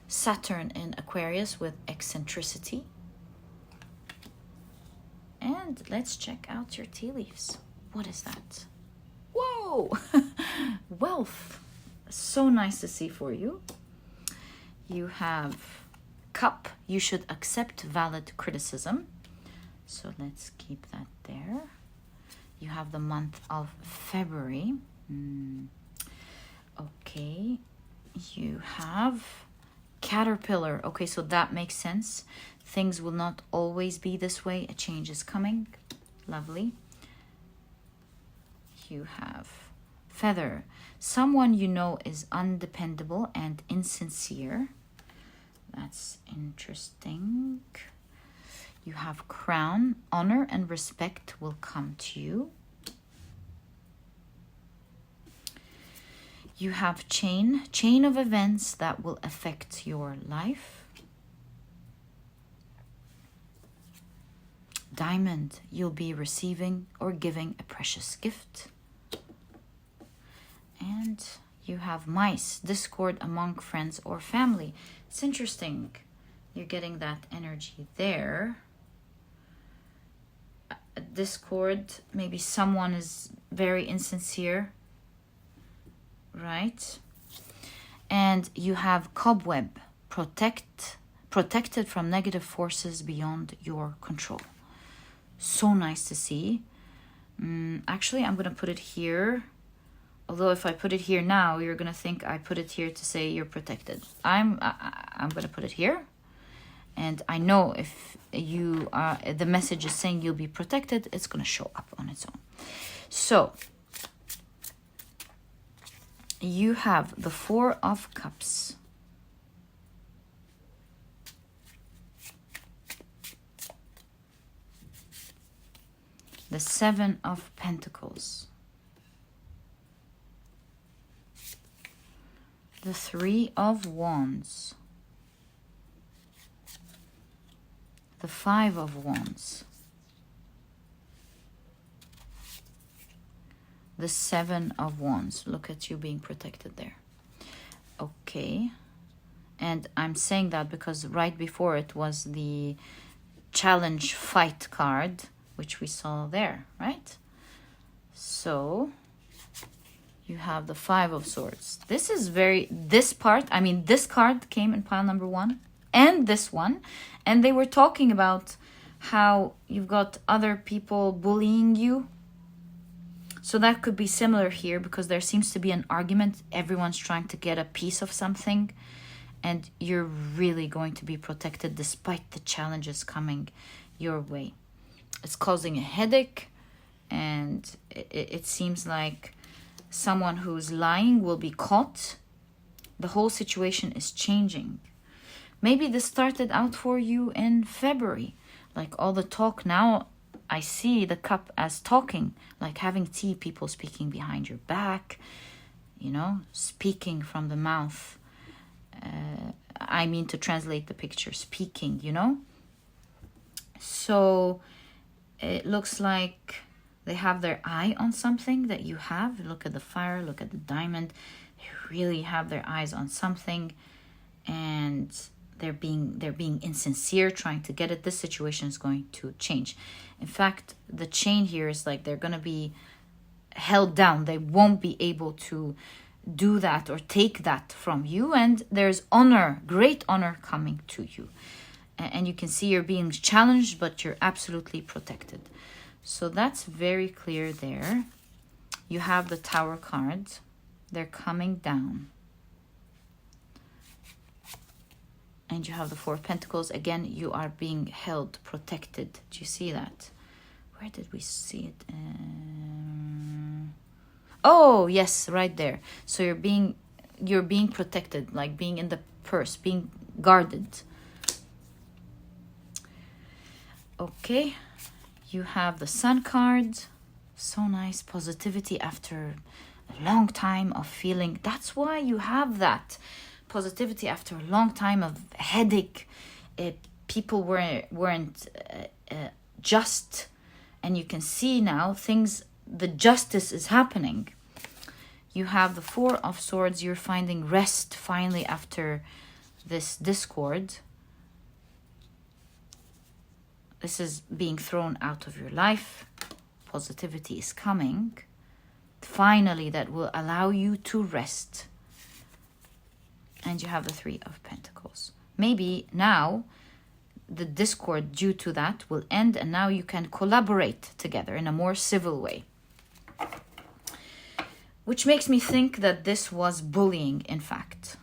Saturn in Aquarius with eccentricity. And let's check out your tea leaves. What is that? Whoa! Wealth. So nice to see for you. You have Cup. You should accept valid criticism. So let's keep that there. You have the month of February. Okay. You have Caterpillar. Okay, so that makes sense. Things will not always be this way. A change is coming. Lovely. You have Feather. Someone you know is undependable and insincere. That's interesting. You have Crown. Honor and respect will come to you. You have Chain. Chain of events that will affect your life. Diamond, you'll be receiving or giving a precious gift. And you have Mice, discord among friends or family. It's interesting. You're getting that energy there. Discord, maybe someone is very insincere, right? And you have Cobweb, protected from negative forces beyond your control. So nice to see. Actually, I'm going to put it here. Although if I put it here now, you're going to think I put it here to say you're protected. I'm going to put it here. And I know if you are, the message is saying you'll be protected, it's going to show up on its own. So you have the Four of Cups. The Seven of Pentacles. The Three of Wands. The Five of Wands. The Seven of Wands. Look at you being protected there. Okay. And I'm saying that because right before it was the challenge fight card, which we saw there, right? So you have the Five of Swords. This card came in pile number 1 and this one. And they were talking about how you've got other people bullying you. So that could be similar here because there seems to be an argument. Everyone's trying to get a piece of something. And you're really going to be protected despite the challenges coming your way. It's causing a headache. And it seems like someone who's lying will be caught. The whole situation is changing. Maybe this started out for you in February. Like all the talk now, I see the cup as talking. Like having tea, people speaking behind your back. You know, speaking from the mouth. I mean to translate the picture. Speaking, you know. So it looks like they have their eye on something that you have. Look at the fire, look at the diamond. They really have their eyes on something. And they're being insincere, trying to get it. This situation is going to change. In fact, the chain here is like they're going to be held down. They won't be able to do that or take that from you. And there's honor, great honor coming to you. And you can see you're being challenged, but you're absolutely protected. So that's very clear there. You have the Tower cards. They're coming down. And you have the Four of Pentacles. Again, you are being held, protected. Do you see that? Where did we see it? Oh, yes, right there. So you're being protected, like being in the purse, being guarded. Okay. You have the Sun card. So nice. Positivity after a long time of feeling. That's why you have that. Positivity after a long time of headache. People weren't just, and you can see now the justice is happening. You have the Four of Swords. You're finding rest finally after this discord. This is being thrown out of your life. Positivity is coming. Finally, that will allow you to rest. And you have the Three of Pentacles. Maybe now the discord due to that will end and now you can collaborate together in a more civil way. Which makes me think that this was bullying, in fact.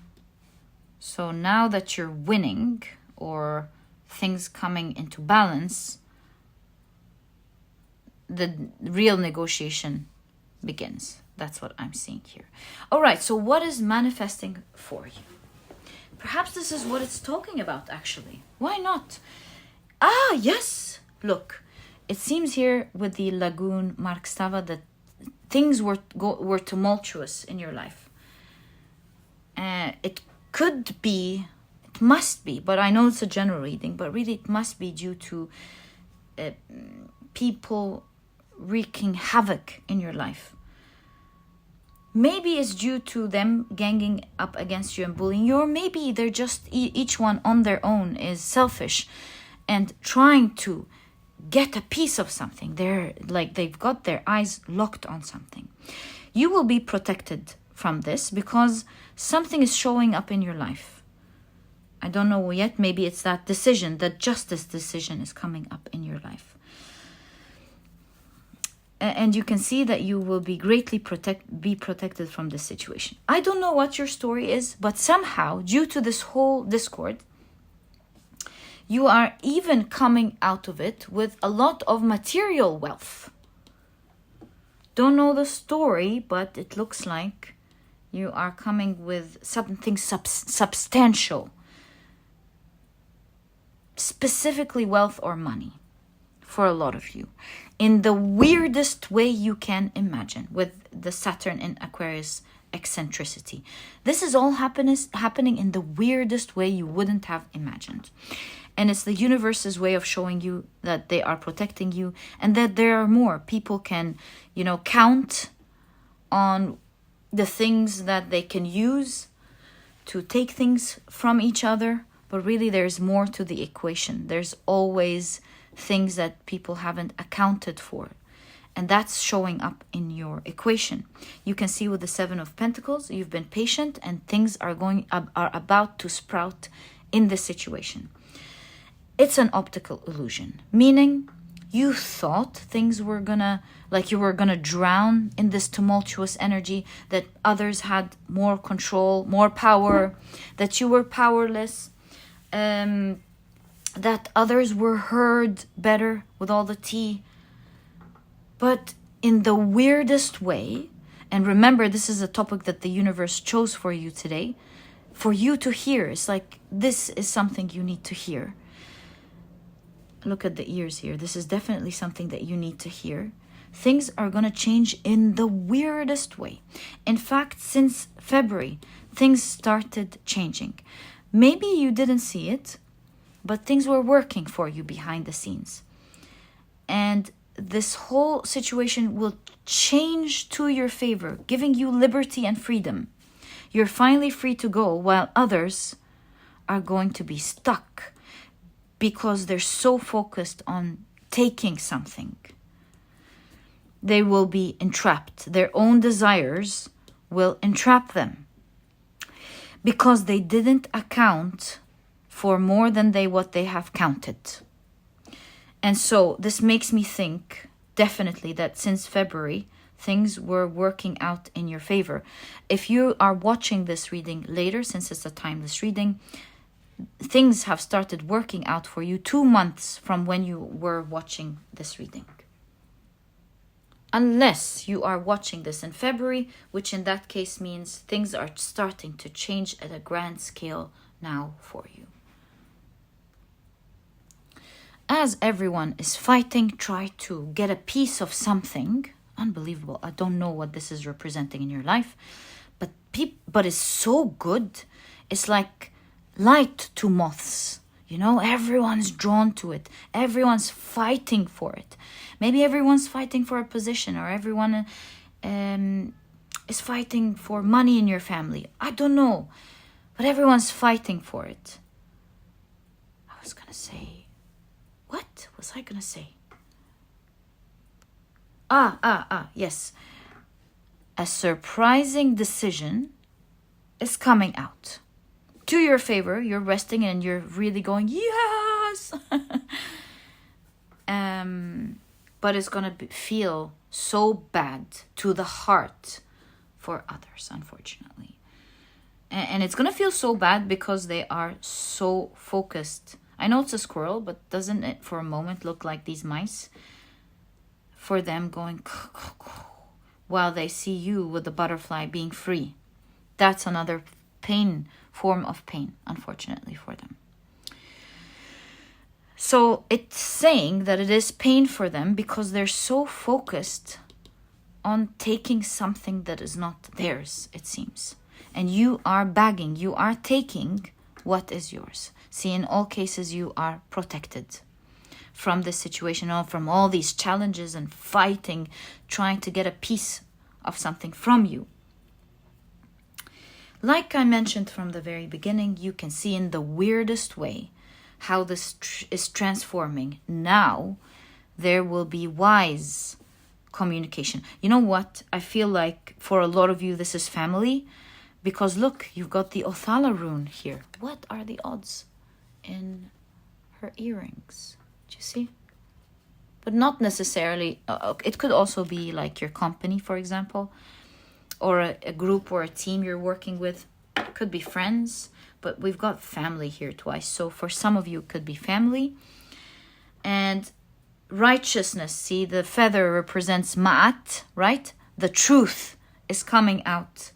So now that you're winning or things coming into balance, the real negotiation begins. That's what I'm seeing here. All right, so what is manifesting for you? Perhaps this is what it's talking about, actually. Why not? Ah, yes. Look, it seems here with the Lagoon Markstava that things were tumultuous in your life. It could be, it must be, but I know it's a general reading, but really it must be due to people wreaking havoc in your life. Maybe it's due to them ganging up against you and bullying you, or maybe they're just each one on their own is selfish and trying to get a piece of something. They're like they've got their eyes locked on something. You will be protected from this because something is showing up in your life. I don't know yet. Maybe it's that decision, that justice decision is coming up in your life. And you can see that you will be greatly protected from this situation. I don't know what your story is, but somehow, due to this whole discord, you are even coming out of it with a lot of material wealth. Don't know the story, but it looks like you are coming with something substantial. Specifically wealth or money for a lot of you. In the weirdest way you can imagine, with the Saturn in Aquarius eccentricity. This is all happening in the weirdest way you wouldn't have imagined. And it's the universe's way of showing you that they are protecting you and that there are more. People can, count on the things that they can use to take things from each other. But really, there's more to the equation. There's always things that people haven't accounted for. And that's showing up in your equation. You can see with the Seven of Pentacles, you've been patient and things are about to sprout in this situation. It's an optical illusion, meaning you thought things were you were gonna drown in this tumultuous energy, that others had more control, more power, that you were powerless, that others were heard better with all the tea. But in the weirdest way, and remember, this is a topic that the universe chose for you today, for you to hear. It's like, this is something you need to hear. Look at the ears here. This is definitely something that you need to hear. Things are going to change in the weirdest way. In fact, since February, things started changing. Maybe you didn't see it, but things were working for you behind the scenes. And this whole situation will change to your favor, giving you liberty and freedom. You're finally free to go, while others are going to be stuck because they're so focused on taking something. They will be entrapped. Their own desires will entrap them because they didn't account for more than what they have counted. And so this makes me think definitely that since February, things were working out in your favor. If you are watching this reading later, since it's a timeless reading, things have started working out for you 2 months from when you were watching this reading. Unless you are watching this in February, which in that case means things are starting to change at a grand scale now for you. As everyone is fighting, try to get a piece of something. Unbelievable. I don't know what this is representing in your life, but it's so good. It's like light to moths. Everyone's drawn to it. Everyone's fighting for it. Maybe everyone's fighting for a position, or everyone is fighting for money in your family. I don't know, but everyone's fighting for it. What was I gonna say? Yes. A surprising decision is coming out. To your favor, you're resting and you're really going, yes! But it's gonna feel so bad to the heart for others, unfortunately. And it's gonna feel so bad because they are so focused. I know it's a squirrel, but doesn't it for a moment look like these mice? For them going while they see you with the butterfly being free. That's another form of pain, unfortunately, for them. So it's saying that it is pain for them because they're so focused on taking something that is not theirs, it seems. And you are bagging, you are taking what is yours. See, in all cases, you are protected from this situation, or from all these challenges and fighting, trying to get a piece of something from you. Like I mentioned from the very beginning, you can see in the weirdest way how this is transforming. Now there will be wise communication. You know what? I feel like for a lot of you this is family, because look, you've got the Othala rune here. What are the odds in her earrings? Do you see? But not necessarily. It could also be like your company, for example, or a group or a team you're working with. It could be friends, but we've got family here twice. So for some of you, it could be family. And righteousness, see, the feather represents ma'at, right? The truth is coming out,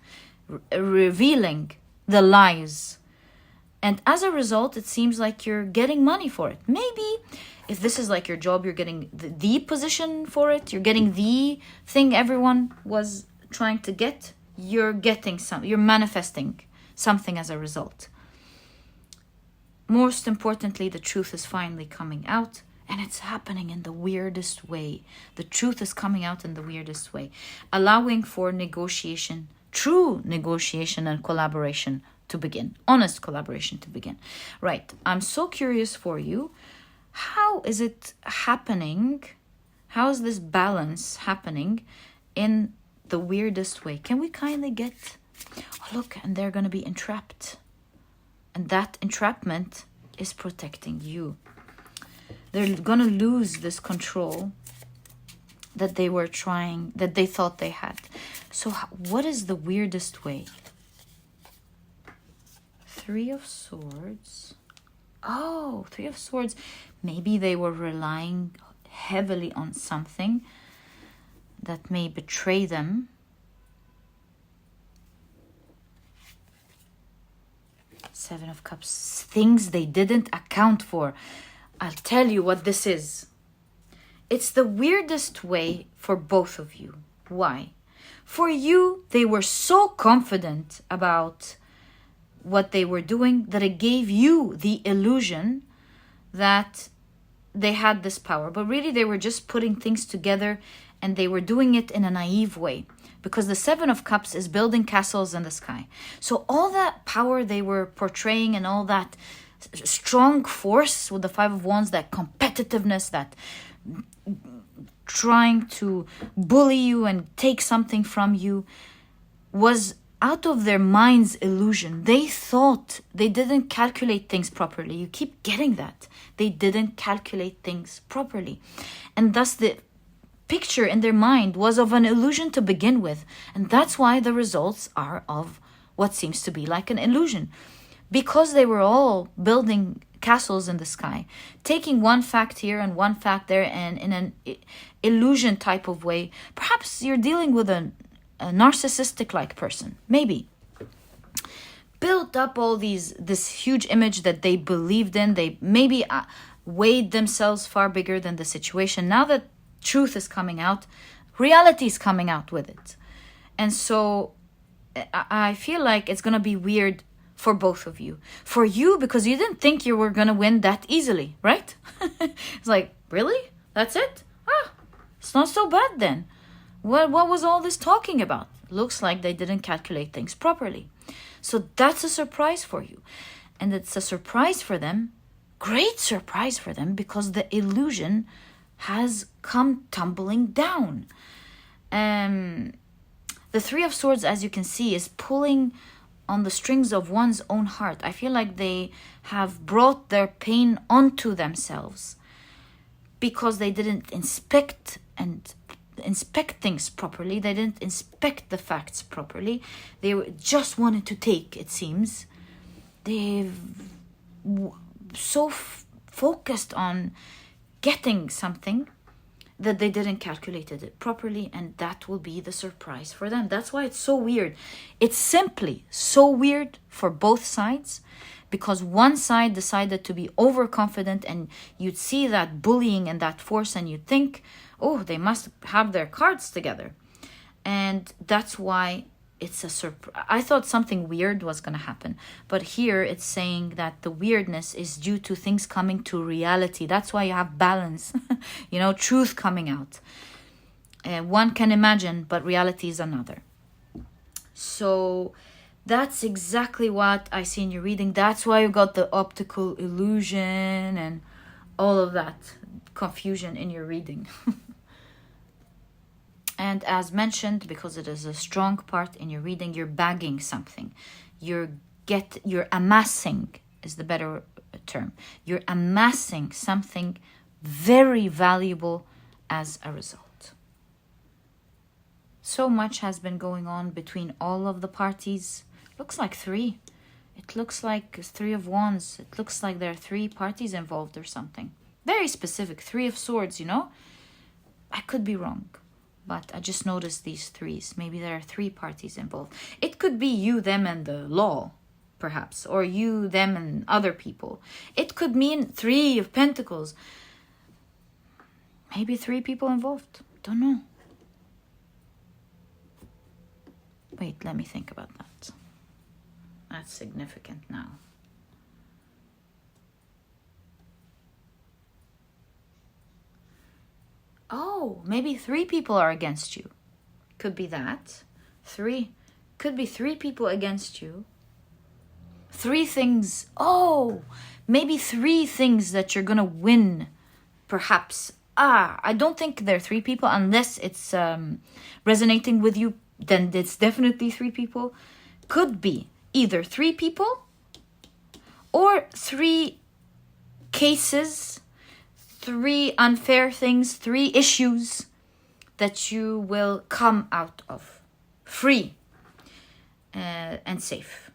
revealing the lies. And as a result, it seems like you're getting money for it. Maybe if this is like your job, you're getting the position for it. You're getting the thing everyone was trying to get. You're getting some, you're manifesting something as a result. Most importantly, the truth is finally coming out, and it's happening in the weirdest way. The truth is coming out in the weirdest way, allowing for negotiation, true negotiation and collaboration to begin, honest collaboration to begin. Right, I'm so curious for you. How is it happening? How is this balance happening in the weirdest way? Can we kindly get... Oh, look, and they're going to be entrapped. And that entrapment is protecting you. They're going to lose this control that they were trying, that they thought they had. So what is the weirdest way? Three of Swords. Oh, Three of Swords. Maybe they were relying heavily on something that may betray them. Seven of Cups. Things they didn't account for. I'll tell you what this is. It's the weirdest way for both of you. Why? For you, they were so confident about what they were doing that it gave you the illusion that they had this power. But really, they were just putting things together, and they were doing it in a naive way. Because the Seven of Cups is building castles in the sky. So all that power they were portraying, and all that strong force with the Five of Wands, that competitiveness, that trying to bully you and take something from you, was out of their mind's illusion. They thought they didn't calculate things properly. You keep getting that. They didn't calculate things properly. And thus the picture in their mind was of an illusion to begin with. And that's why the results are of what seems to be like an illusion. Because they were all building castles in the sky, taking one fact here and one fact there, and in an illusion type of way. Perhaps you're dealing with a narcissistic like person, maybe. Built up all this huge image that they believed in. They maybe weighed themselves far bigger than the situation. Now that truth is coming out, reality is coming out with it. And so I feel like it's going to be weird for both of you. For you, because you didn't think you were going to win that easily, right? It's like, really? That's it? It's not so bad then. What was all this talking about? Looks like they didn't calculate things properly. So that's a surprise for you. And it's a surprise for them, great surprise for them, because the illusion has come tumbling down. The Three of Swords, as you can see, is pulling on the strings of one's own heart. I feel like they have brought their pain onto themselves because they didn't inspect things properly. They didn't inspect the facts properly. They just wanted to take, it seems. They've so focused on getting something that they didn't calculate it properly, and that will be the surprise for them. That's why it's so weird. It's simply so weird for both sides, because one side decided to be overconfident, and you'd see that bullying and that force, and you'd think, oh, they must have their cards together. And that's why it's a surprise. I thought something weird was going to happen, but here it's saying that the weirdness is due to things coming to reality. That's why you have balance, you know, truth coming out. One can imagine, but reality is another. So that's exactly what I see in your reading. That's why you got the optical illusion and all of that confusion in your reading. And as mentioned, because it is a strong part in your reading, you're bagging something. You're amassing is the better term. You're amassing something very valuable as a result. So much has been going on between all of the parties. Looks like 3. It looks like 3 of Wands. It looks like there are 3 parties involved or something. Very specific. 3 of Swords, you know? I could be wrong. But I just noticed these 3s. Maybe there are 3 parties involved. It could be you, them, and the law, perhaps. Or you, them, and other people. It could mean 3 of Pentacles. Maybe 3 people involved. Don't know. Wait, let me think about that. That's significant now. Oh, maybe 3 people are against you. Could be that. 3. Could be 3 people against you. 3 things. Oh, maybe 3 things that you're going to win. Perhaps. I don't think there are 3 people unless it's resonating with you. Then it's definitely 3 people. Could be either 3 people or 3 cases, 3 unfair things, 3 issues that you will come out of free and safe.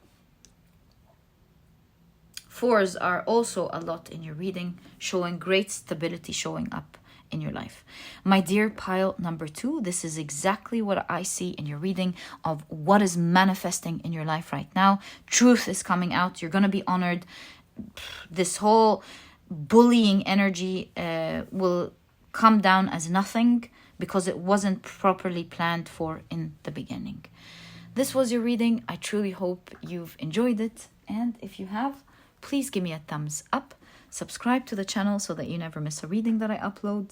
4s are also a lot in your reading, showing great stability showing up in your life. My dear pile number 2, this is exactly what I see in your reading of what is manifesting in your life right now. Truth is coming out. You're going to be honored. This whole bullying energy will come down as nothing because it wasn't properly planned for in the beginning. This was your reading. I truly hope you've enjoyed it. And if you have, please give me a thumbs up. Subscribe to the channel so that you never miss a reading that I upload.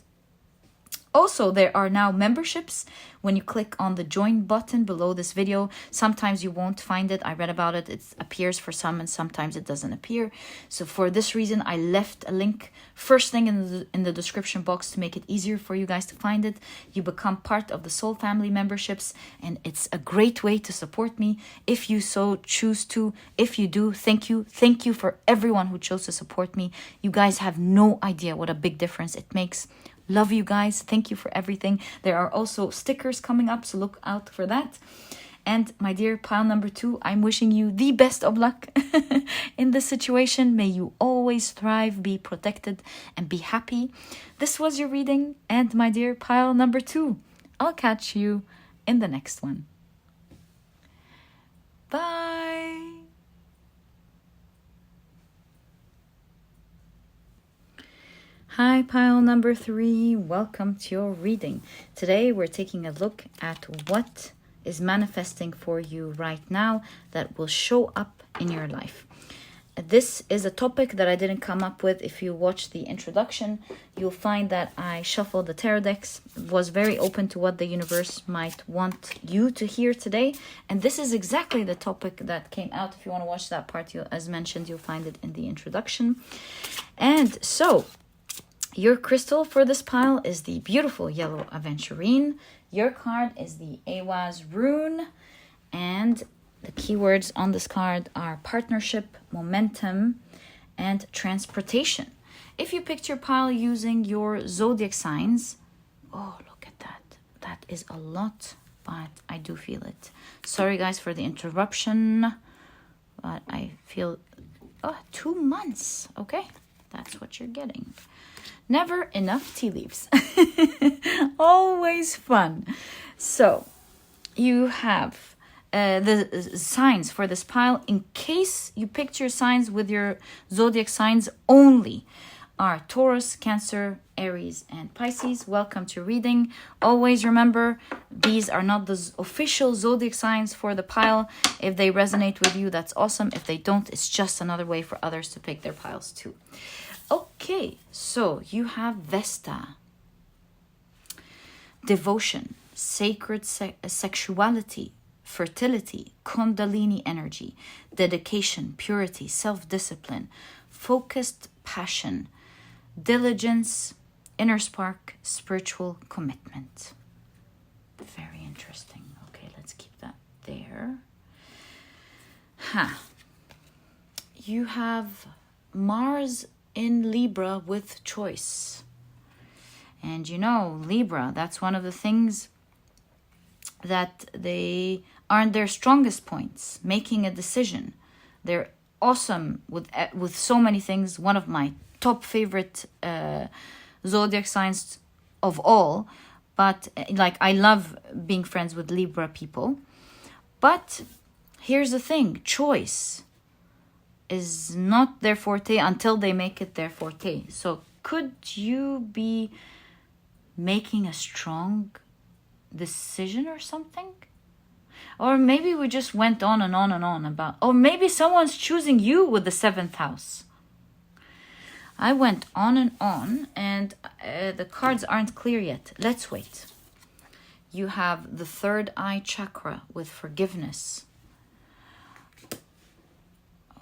Also, there are now memberships. When you click on the join button below this video, sometimes you won't find it. I read about it. It appears for some and sometimes it doesn't appear. So for this reason, I left a link first thing in the description box to make it easier for you guys to find it. You become part of the Soul Family memberships and it's a great way to support me if you so choose to. If you do, thank you. Thank you for everyone who chose to support me. You guys have no idea what a big difference it makes. Love you guys. Thank you for everything. There are also stickers coming up, so look out for that. And my dear pile number 2, I'm wishing you the best of luck in this situation. May you always thrive, be protected, and be happy. This was your reading, and my dear pile number 2, I'll catch you in the next one. Bye. Hi, pile number 3. Welcome to your reading. Today, we're taking a look at what is manifesting for you right now that will show up in your life. This is a topic that I didn't come up with. If you watch the introduction, you'll find that I shuffled the tarot decks, was very open to what the universe might want you to hear today. And this is exactly the topic that came out. If you want to watch that part, as mentioned, you'll find it in the introduction. And so, your crystal for this pile is the beautiful yellow Aventurine. Your card is the Awaz rune. And the keywords on this card are partnership, momentum, and transportation. If you picked your pile using your zodiac signs, oh, look at that. That is a lot, but I do feel it. Sorry, guys, for the interruption, but I feel 2 months. Okay, that's what you're getting. Never enough tea leaves. Always fun. So, you have the signs for this pile. In case you picked your signs with your zodiac signs only, are Taurus, Cancer, Aries, and Pisces. Welcome to reading. Always remember, these are not the official zodiac signs for the pile. If they resonate with you, that's awesome. If they don't, it's just another way for others to pick their piles too. Okay, so you have Vesta. Devotion, sacred sexuality, fertility, kundalini energy, dedication, purity, self-discipline, focused passion, diligence, inner spark, spiritual commitment. Very interesting. Okay, let's keep that there. You have Mars in Libra with choice. And you know, Libra, that's one of the things that they aren't their strongest points, making a decision. They're awesome with so many things. One of my top favorite zodiac signs of all. But like, I love being friends with Libra people. But here's the thing, choice is not their forte until they make it their forte. So could you be making a strong decision or something? Or maybe we just went on and on and on about, or maybe someone's choosing you with the 7th house. I went on and the cards aren't clear yet. Let's wait. You have the 3rd eye chakra with forgiveness.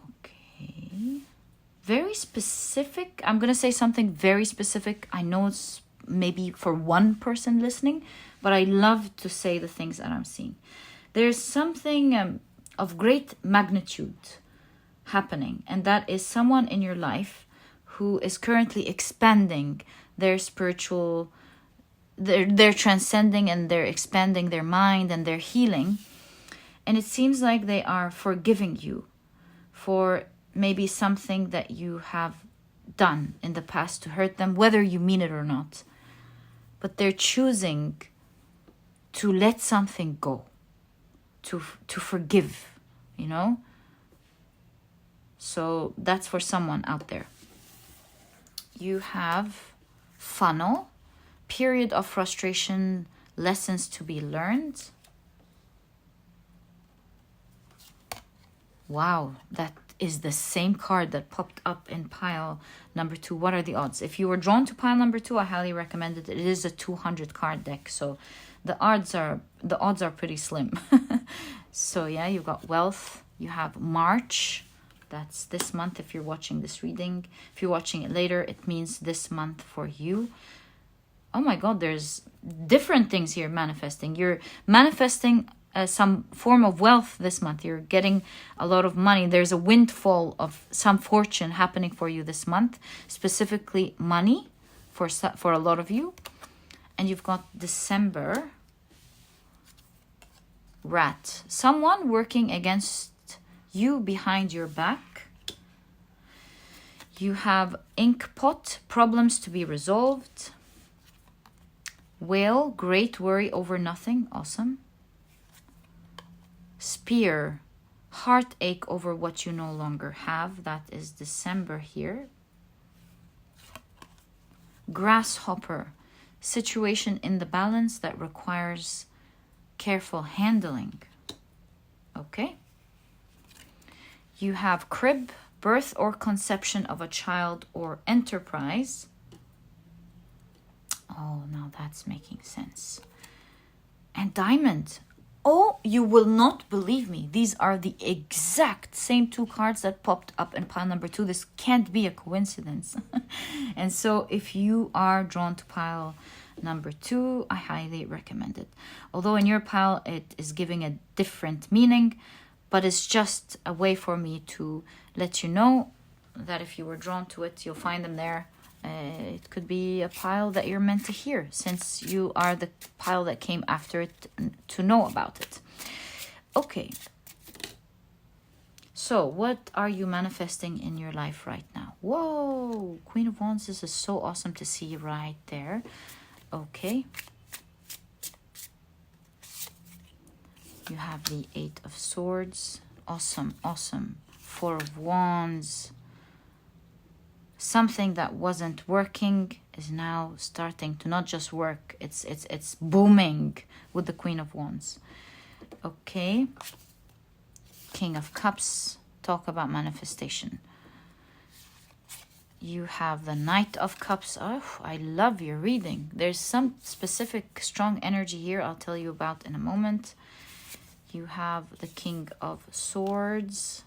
Okay. Very specific. I'm going to say something very specific. I know it's maybe for one person listening, but I love to say the things that I'm seeing. There's something of great magnitude happening, and that is someone in your life who is currently expanding their spiritual, they're transcending and they're expanding their mind and they're healing. And it seems like they are forgiving you for maybe something that you have done in the past to hurt them, whether you mean it or not. But they're choosing to let something go, to forgive, you know? So that's for someone out there. You have funnel, period of frustration, lessons to be learned. Wow, that is the same card that popped up in pile number 2. What are the odds? If you were drawn to pile number 2, I highly recommend it. It is a 200 card deck, so the odds are pretty slim. So yeah, you've got wealth. You have March. That's this month if you're watching this reading. If you're watching it later, it means this month for you. Oh my God, there's different things here manifesting. You're manifesting some form of wealth this month. You're getting a lot of money. There's a windfall of some fortune happening for you this month, specifically money for a lot of you. And you've got December, rat. Someone working against you behind your back. You have ink pot, problems to be resolved. Whale, great worry over nothing, awesome. Spear, heartache over what you no longer have. That is December here. Grasshopper, situation in the balance that requires careful handling. Okay. You have crib, birth or conception of a child or enterprise. Oh, now that's making sense. And diamond. Oh, you will not believe me. These are the exact same 2 cards that popped up in pile number 2. This can't be a coincidence. And so if you are drawn to pile number 2, I highly recommend it. Although in your pile it is giving a different meaning, but it's just a way for me to let you know that if you were drawn to it, you'll find them there. It could be a pile that you're meant to hear, since you are the pile that came after it to know about it. Okay. So what are you manifesting in your life right now? Whoa, Queen of Wands, this is so awesome to see right there. Okay. You have the 8 of Swords. Awesome, awesome. 4 of Wands. something that wasn't working is now starting to not just work, it's booming with the Queen of Wands. Okay. King of Cups, talk about manifestation. You have the Knight of Cups. Oh, I love your reading. There's some specific strong energy here I'll tell you about in a moment. You have the King of Swords.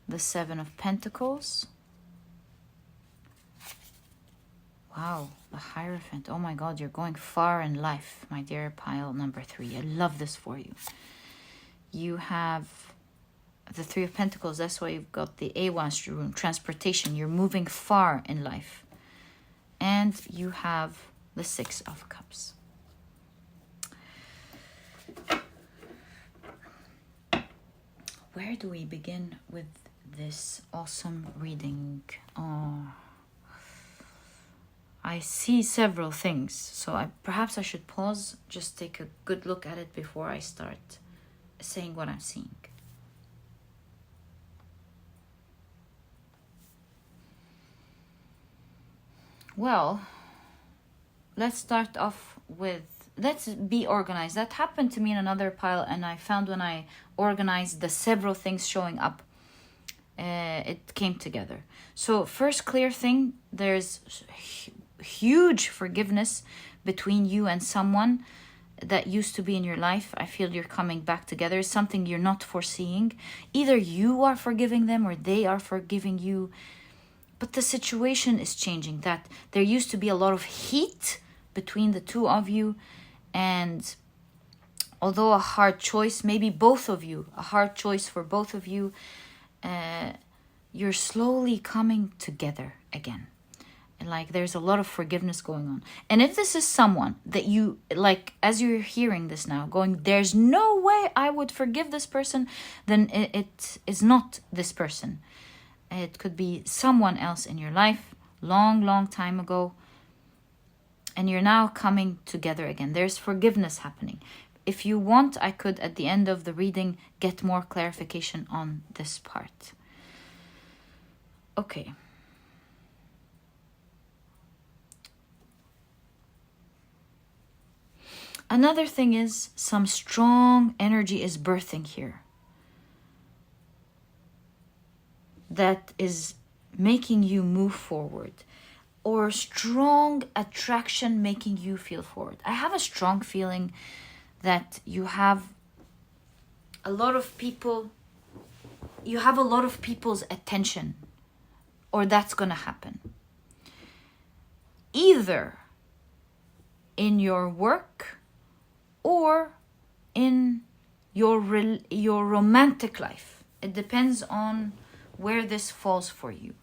The Seven of Pentacles. Wow, the Hierophant. Oh my God, you're going far in life, my dear pile number 3. I love this for you. You have the Three of Pentacles. That's why you've got the Awas rune, transportation. You're moving far in life. And you have the Six of Cups. Where do we begin with this awesome reading? Oh, I see several things, so perhaps I should pause, just take a good look at it before I start saying what I'm seeing. Well, let's start off with, let's be organized. That happened to me in another pile, and I found when I organized the several things showing up, it came together. So first clear thing, there's huge forgiveness between you and someone that used to be in your life. I feel you're coming back together. It's something you're not foreseeing. Either you are forgiving them or they are forgiving you. But the situation is changing. That there used to be a lot of heat between the two of you, and although a hard choice, maybe both of you, a hard choice for both of you, you're slowly coming together again. And like there's a lot of forgiveness going on. And if this is someone that you, like as you're hearing this now, going, there's no way I would forgive this person, then it is not this person. It could be someone else in your life, long time ago, and you're now coming together again. There's forgiveness happening. If you want, I could, at the end of the reading, get more clarification on this part. Okay. Another thing is some strong energy is birthing here. That is making you move forward, or strong attraction making you feel forward. I have a strong feeling that you have a lot of people, you have a lot of people's attention, or that's going to happen. Either in your work or in your romantic life. It depends on where this falls for you.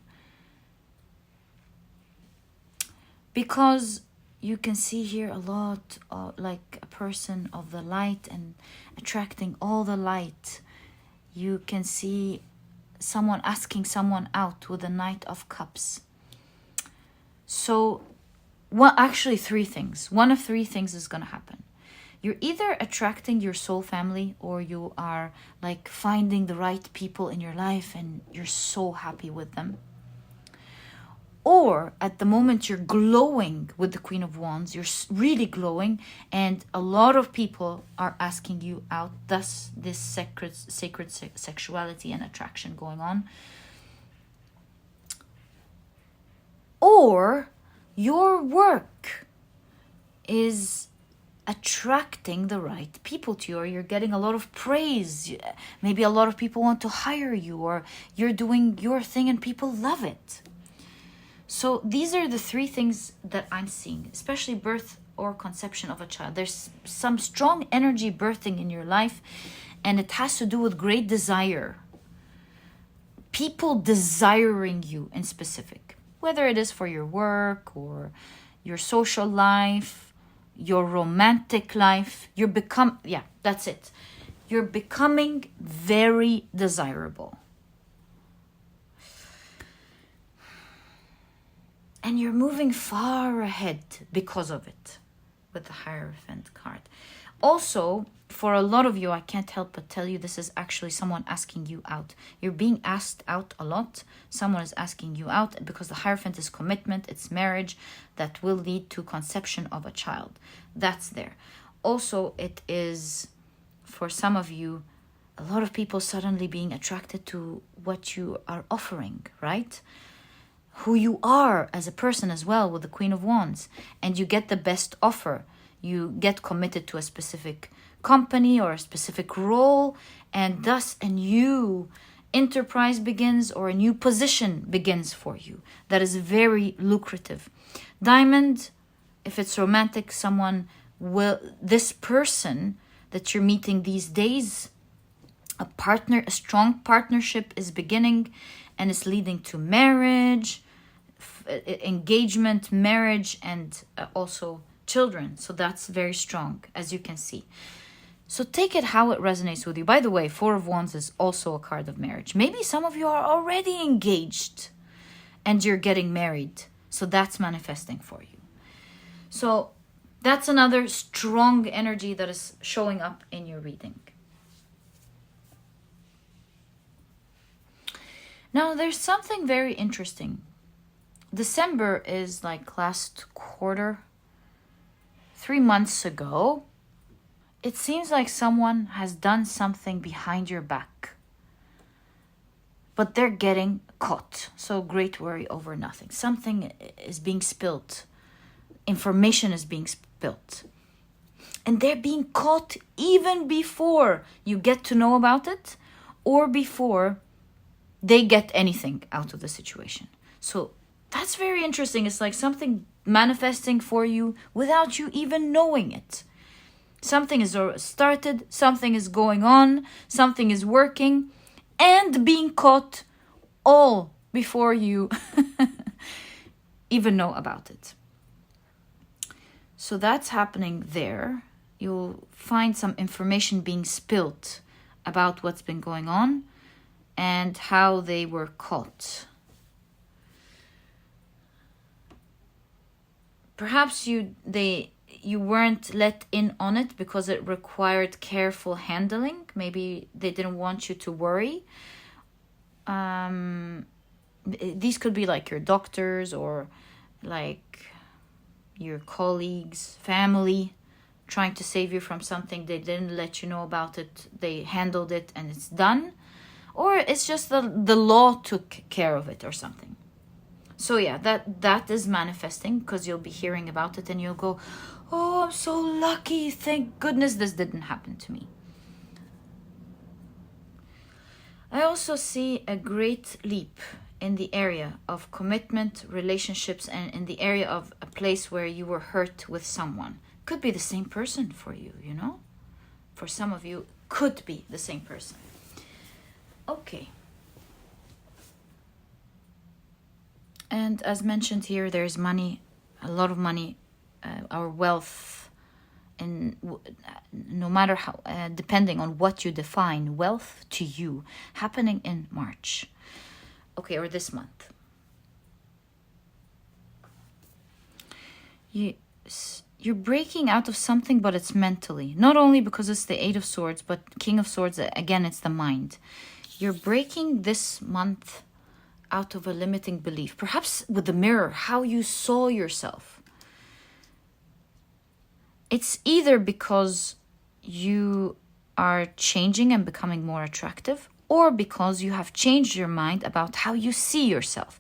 Because you can see here a lot of, like a person of the light and attracting all the light. You can see someone asking someone out with the Knight of Cups. So, actually 3 things. One of 3 things is going to happen. You're either attracting your soul family, or you are like finding the right people in your life and you're so happy with them. Or at the moment you're glowing with the Queen of Wands, you're really glowing, and a lot of people are asking you out. Thus this sacred sexuality and attraction going on. Or your work is attracting the right people to you, or you're getting a lot of praise. Maybe a lot of people want to hire you, or you're doing your thing and people love it. So these are the 3 things that I'm seeing, especially birth or conception of a child. There's some strong energy birthing in your life, and it has to do with great desire. People desiring you in specific, whether it is for your work or your social life, your romantic life. That's it. You're becoming very desirable. And you're moving far ahead because of it, with the Hierophant card. Also, for a lot of you, I can't help but tell you this is actually someone asking you out. You're being asked out a lot. Someone is asking you out because the Hierophant is commitment, it's marriage that will lead to conception of a child. That's there. Also, it is, for some of you, a lot of people suddenly being attracted to what you are offering, right? Who you are as a person as well, with the Queen of Wands. And you get the best offer. You get committed to a specific company or a specific role, and thus a new enterprise begins, or a new position begins for you that is very lucrative. Diamond, if it's romantic, someone will, this person that you're meeting these days, a strong partnership is beginning and is leading to marriage, engagement, marriage, and also children. So that's very strong, as you can see. So take it how it resonates with you. By the way, Four of Wands is also a card of marriage. Maybe some of you are already engaged and you're getting married. So that's manifesting for you. So that's another strong energy that is showing up in your reading. Now, there's something very interesting. December is like last quarter, 3 months ago. It seems like someone has done something behind your back, but they're getting caught. So great worry over nothing. Something is being spilled. Information is being spilled. And they're being caught even before you get to know about it, or before they get anything out of the situation. So that's very interesting. It's like something manifesting for you without you even knowing it. Something is started, something is going on, something is working, and being caught all before you even know about it. So that's happening there. You'll find some information being spilled about what's been going on and how they were caught. Perhaps you weren't let in on it because it required careful handling. Maybe they didn't want you to worry. These could be like your doctors or like your colleagues, family, trying to save you from something. They didn't let you know about it. They handled it and it's done. Or it's just the law took care of it or something. So yeah, that is manifesting, because you'll be hearing about it and you'll go, oh, I'm so lucky. Thank goodness this didn't happen to me. I also see a great leap in the area of commitment, relationships, and in the area of a place where you were hurt with someone. Could be the same person for you, you know? For some of you, could be the same person. Okay. And as mentioned here, there's money, a lot of money, our wealth, and no matter how, depending on what you define wealth to you, happening in March. Okay, or this month. You're breaking out of something, but it's mentally. Not only because it's the Eight of Swords, but King of Swords, again, it's the mind. You're breaking this month out of a limiting belief. Perhaps with the mirror, how you saw yourself. It's either because you are changing and becoming more attractive, or because you have changed your mind about how you see yourself.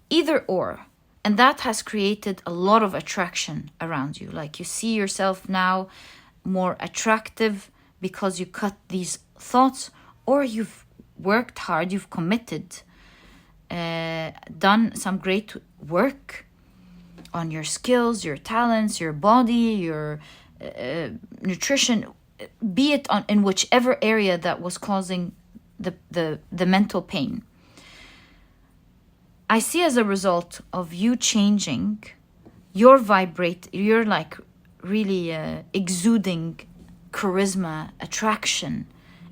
Either or. And that has created a lot of attraction around you. Like you see yourself now more attractive because you cut these thoughts, or you've worked hard, you've committed, done some great work on your skills, your talents, your body, your nutrition, be it in whichever area that was causing the mental pain. I see as a result of you changing, you're like really exuding charisma, attraction,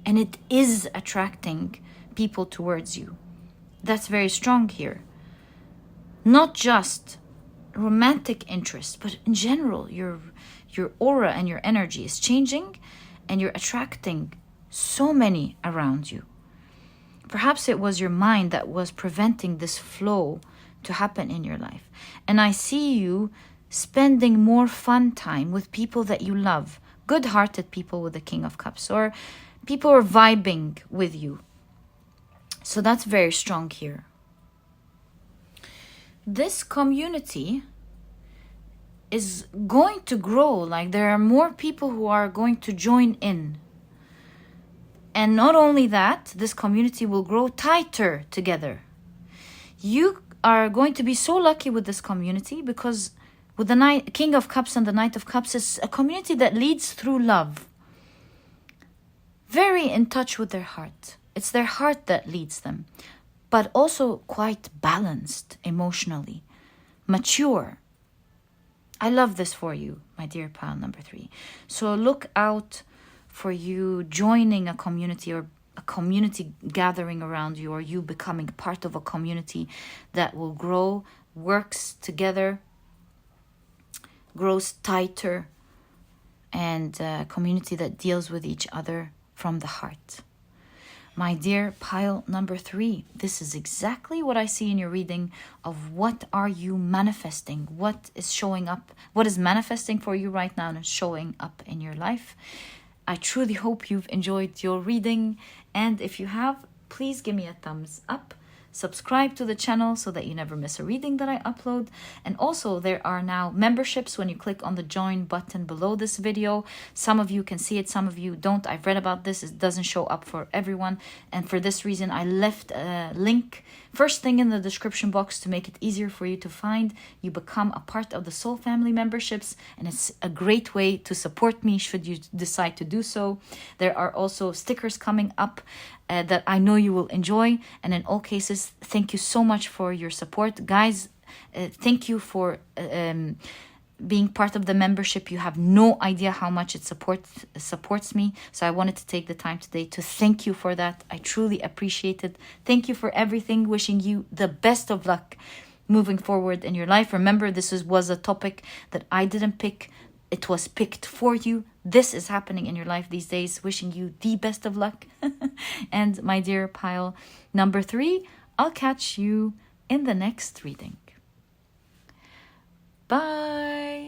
and it is attracting people towards you. That's very strong here. Not just romantic interest, but in general, your aura and your energy is changing, and you're attracting so many around you. Perhaps it was your mind that was preventing this flow to happen in your life. And I see you spending more fun time with people that you love, good-hearted people with the King of Cups, or people are vibing with you. So that's very strong here. This community is going to grow. Like, there are more people who are going to join in. And not only that, this community will grow tighter together. You are going to be so lucky with this community, because with the King of Cups and the Knight of Cups, is a community that leads through love. Very in touch with their heart. It's their heart that leads them, but also quite balanced emotionally, mature. I love this for you, my dear pile number 3. So look out for you joining a community, or a community gathering around you, or you becoming part of a community that will grow, works together, grows tighter, and a community that deals with each other from the heart. My dear pile number 3, this is exactly what I see in your reading of what are you manifesting, what is showing up, what is manifesting for you right now and showing up in your life. I truly hope you've enjoyed your reading, and if you have, please give me a thumbs up. Subscribe to the channel so that you never miss a reading that I upload. And also, there are now memberships when you click on the join button below this video. Some of you can see it, some of you don't. I've read about this. It doesn't show up for everyone. And for this reason, I left a link first thing in the description box to make it easier for you to find. You become a part of the Soul Family memberships, and it's a great way to support me should you decide to do so. There are also stickers coming up that I know you will enjoy. And in all cases, thank you so much for your support. Guys, thank you for being part of the membership. You have no idea how much it supports me. So I wanted to take the time today to thank you for that. I truly appreciate it. Thank you for everything. Wishing you the best of luck moving forward in your life. Remember, this was a topic that I didn't pick. It was picked for you. This is happening in your life these days. Wishing you the best of luck. And my dear pile number 3, I'll catch you in the next reading. Bye.